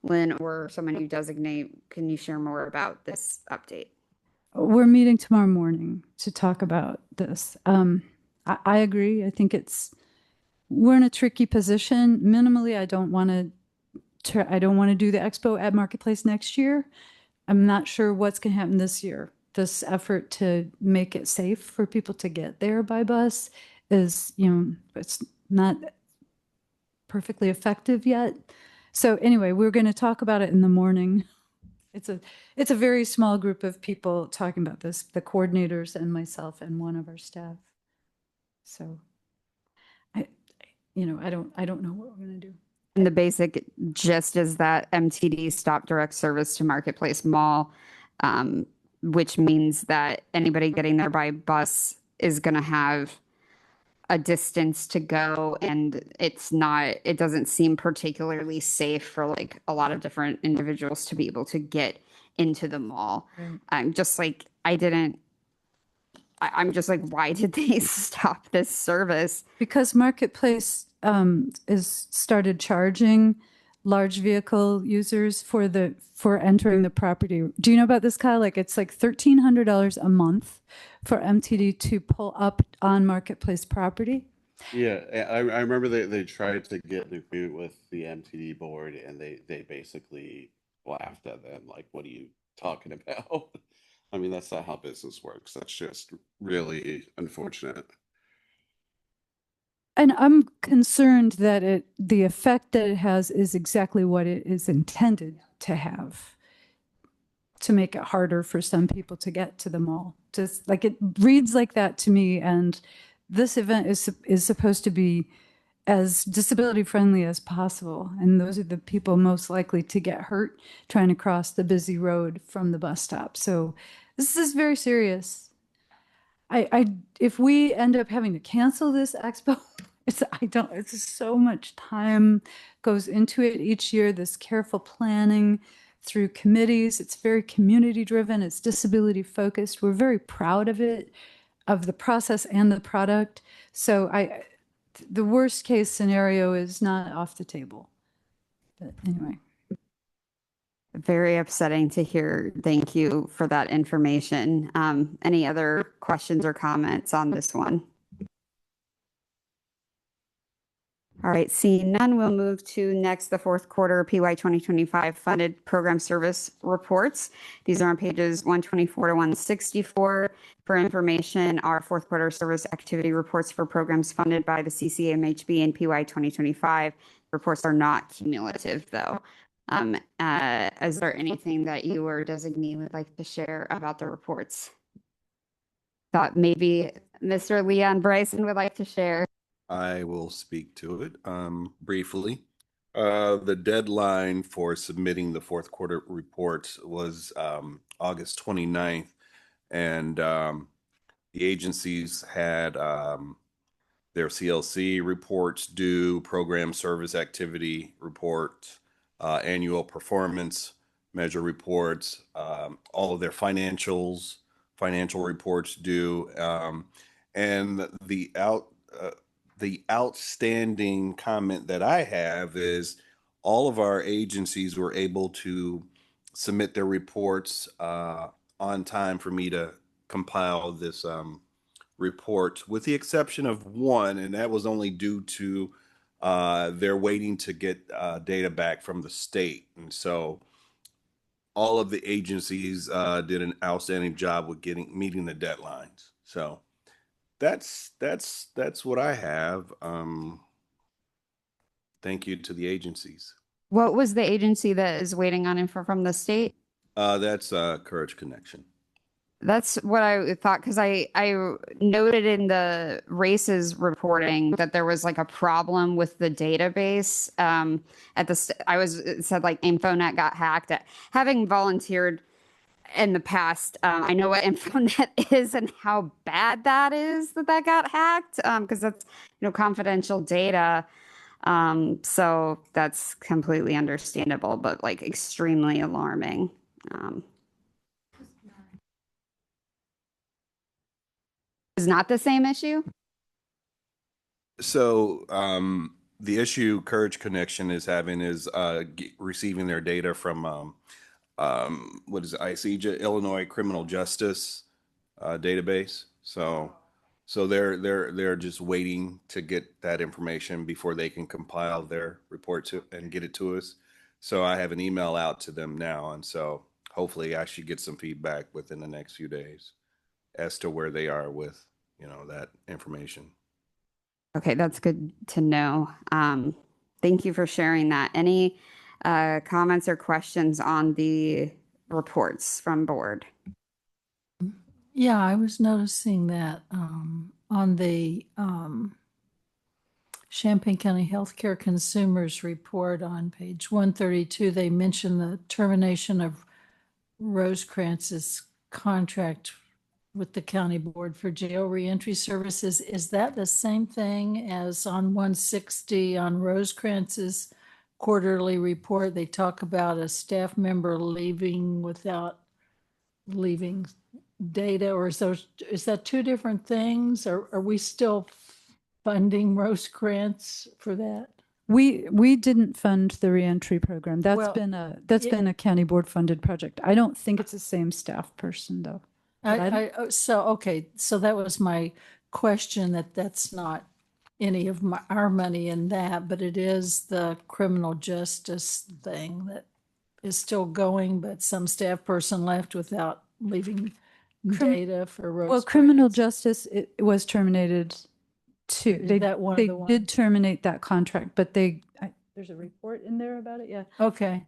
Lynn or someone you designate, can you share more about this update? We're meeting tomorrow morning to talk about this. I agree. I think we're in a tricky position. Minimally, I don't want to do the expo at Marketplace next year. I'm not sure what's going to happen this year. This effort to make it safe for people to get there by bus is, it's not perfectly effective yet. So anyway, we're going to talk about it in the morning. It's a very small group of people talking about this, the coordinators and myself and one of our staff. So I don't know what we're going to do. And the basic gist is that MTD stopped direct service to Marketplace Mall, which means that anybody getting there by bus is going to have a distance to go, and it doesn't seem particularly safe for like a lot of different individuals to be able to get into the mall. Right. I'm just like, why did they stop this service? Because Marketplace is started charging large vehicle users for entering the property. Do you know about this, Kyle? Like it's like $1,300 a month for MTD to pull up on Marketplace property. Yeah, I remember they tried to get an agreement with the MTD board, and they basically laughed at them like, "What are you talking about?" I mean, that's not how business works. That's just really unfortunate. And I'm concerned that the effect that it has is exactly what it is intended to have, to make it harder for some people to get to the mall. Just like it reads like that to me. And this event is supposed to be as disability friendly as possible. And those are the people most likely to get hurt trying to cross the busy road from the bus stop. So this is very serious. If we end up having to cancel this expo, it's just so much time goes into it each year, this careful planning through committees. It's very community driven. It's disability focused. We're very proud of it, of the process and the product. So the worst case scenario is not off the table. But anyway. Very upsetting to hear. Thank you for that information. Any other questions or comments on this one? All right, seeing none, we'll move to next the fourth quarter PY 2025 funded program service reports. These are on pages 124 to 164. For information, our fourth quarter service activity reports for programs funded by the CCMHB and PY 2025. Reports are not cumulative, though. Is there anything that you or designee would like to share about the reports? Thought maybe Mr. Leon Bryson would like to share. I will speak to it briefly. The deadline for submitting the fourth quarter reports was August 29th, and the agencies had their CLC reports due, program service activity reports, annual performance measure reports, all of their financial reports due, and the outstanding comment that I have is all of our agencies were able to submit their reports on time for me to compile this report, with the exception of one, and that was only due to they're waiting to get data back from the state. And so all of the agencies did an outstanding job with meeting the deadlines. So That's what I have. Thank you to the agencies. What was the agency that is waiting on info from the state? That's Courage Connection. That's what I thought, because I noted in the races reporting that there was like a problem with the database. It said like InfoNet got hacked. Having volunteered in the past, I know what InfoNet is and how bad that is that got hacked, because that's confidential data. So that's completely understandable, but like extremely alarming. Is not the same issue? So the issue Courage Connection is having is receiving their data from what is it, ICJ, Illinois Criminal Justice database. So they're just waiting to get that information before they can compile their report and get it to us. So I have an email out to them now, and so hopefully I should get some feedback within the next few days as to where they are with that information. Okay, that's good to know. Thank you for sharing that. Any comments or questions on the reports from board? Yeah, I was noticing that on the Champaign County Healthcare Consumers Report on page 132, they mention the termination of Rosecrance's contract with the County Board for Jail Reentry Services. Is that the same thing as on 160 on Rosecrance's quarterly report? They talk about a staff member leaving without leaving data, or is that two different things? Or are we still funding Rosecrance for that? We didn't fund the reentry program. That's Well, been a county board funded project. I don't think it's the same staff person though. Okay, so that was my question, that's not any of our money in that, but it is the criminal justice thing that is still going, but some staff person left without leaving data for Rosecrans. Well, criminal justice, it was terminated too. Is that one of They the ones? did terminate that contract, but there's a report in there about it. Yeah. Okay.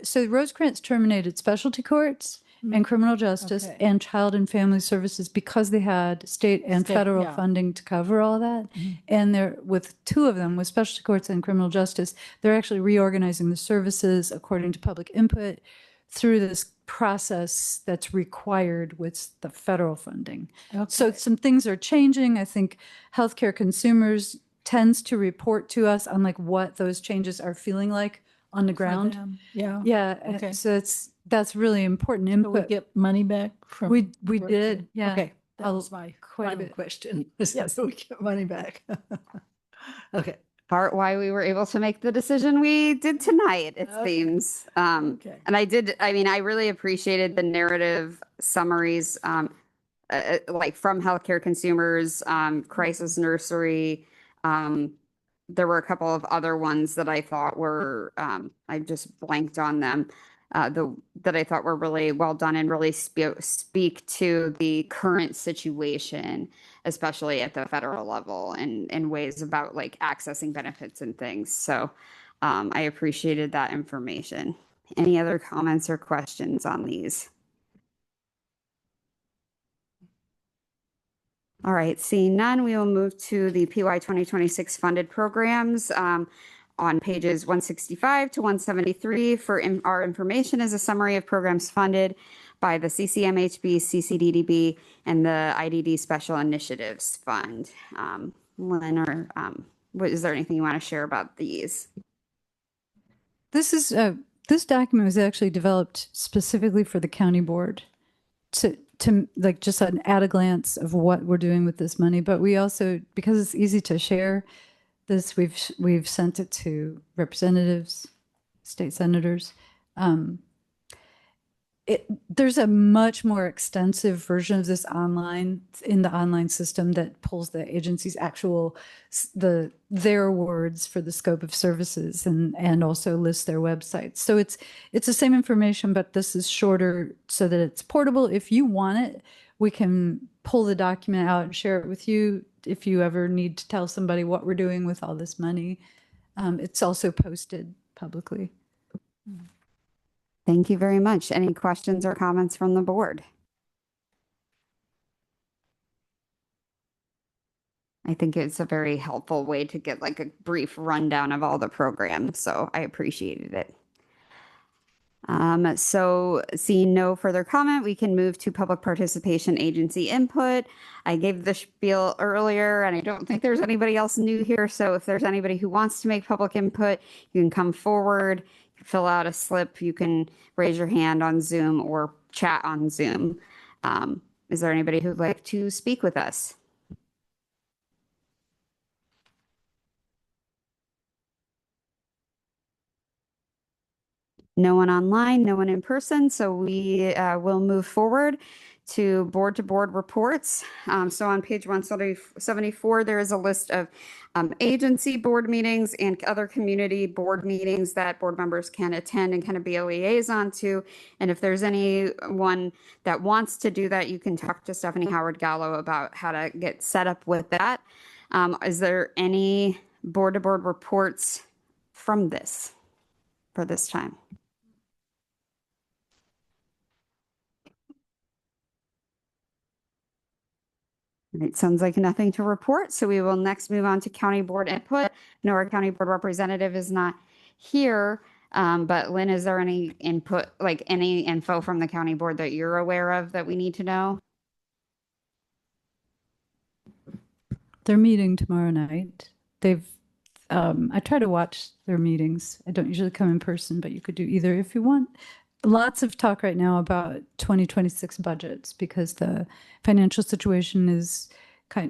So Rosecrans terminated specialty courts and criminal justice Okay. and child and family services because they had state and federal yeah. funding to cover all that. And they're with two of them, with specialty courts and criminal justice, they're actually reorganizing the services according to public input through this process that's required with the federal funding. So some things are changing. I think healthcare consumers tends to report to us on like what those changes are feeling like on the ground. them. Yeah. Yeah. Okay. So that's really important So we input. get money back from. We did. Yeah. Okay, that was my quite a final bit. question. Yes, we get money back. Okay. Part why we were able to make the decision we did tonight, it seems. Okay. And I really appreciated the narrative summaries, like from healthcare consumers, crisis nursery. There were a couple of other ones that I thought were, I just blanked on them, that I thought were really well done and really speak to the current situation, especially at the federal level, and in ways about like accessing benefits and things. So I appreciated that information. Any other comments or questions on these? All right, seeing none, we will move to the PY 2026 funded programs on pages 165 to 173. For our information is a summary of programs funded by the CCMHB, CCDDB, and the IDD Special Initiatives Fund. Lynn, or is there anything you want to share about these? This document was actually developed specifically for the county board to like just at a glance of what we're doing with this money. But we also, because it's easy to share this, we've sent it to representatives, state senators. There's a much more extensive version of this online in the online system that pulls the agency's actual their words for the scope of services and also lists their websites. So it's the same information, but this is shorter so that it's portable. If you want it, we can pull the document out and share it with you if you ever need to tell somebody what we're doing with all this money. It's also posted publicly. Thank you very much. Any questions or comments from the board? I think it's a very helpful way to get like a brief rundown of all the programs, so I appreciated it. So seeing no further comment, we can move to public participation agency input. I gave the spiel earlier, and I don't think there's anybody else new here. So if there's anybody who wants to make public input, you can come forward, fill out a slip, you can raise your hand on Zoom or chat on Zoom. Is there anybody who'd like to speak with us? No one online, no one in person, so we will move forward to board reports. So on page 174, there is a list of agency board meetings and other community board meetings that board members can attend and kind of be a liaison to. And if there's anyone that wants to do that, you can talk to Stephanie Howard Gallo about how to get set up with that. Is there any board reports from this for this time? It sounds like nothing to report, so we will next move on to county board input. No, our county board representative is not here, but Lynn, is there any input, like any info from the county board that you're aware of that we need to know? They're meeting tomorrow night. I try to watch their meetings. I don't usually come in person, but you could do either if you want. Lots of talk right now about 2026 budgets because the financial situation is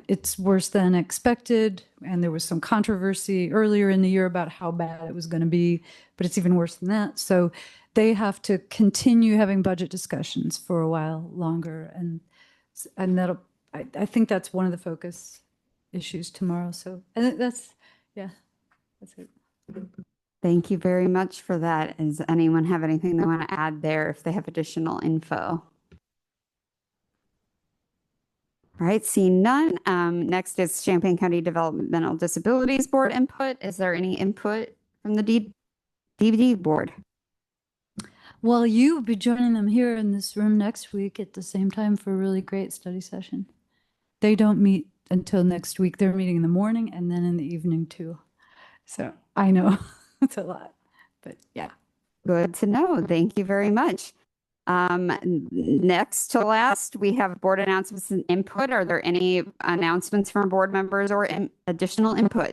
it's worse than expected. And there was some controversy earlier in the year about how bad it was going to be, but it's even worse than that. So they have to continue having budget discussions for a while longer. And I think that's one of the focus issues tomorrow. So that's it. Thank you very much for that. Does anyone have anything they want to add there if they have additional info? All right, seeing none. Next is Champaign County Developmental Disabilities Board input. Is there any input from the DVD board? Well, you'll be joining them here in this room next week at the same time for a really great study session. They don't meet until next week. They're meeting in the morning and then in the evening too. So I know it's a lot, but yeah. Good to know. Thank you very much. Next to last, we have board announcements and input. Are there any announcements from board members or additional input?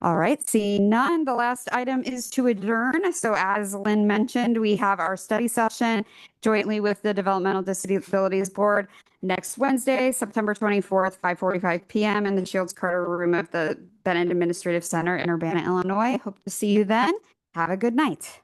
All right, seeing none, the last item is to adjourn. So as Lynn mentioned, we have our study session jointly with the Developmental Disabilities Board next Wednesday, September 24th, 5:45 p.m. in the Shields Carter room of the Bennett Administrative Center in Urbana, Illinois. Hope to see you then. Have a good night.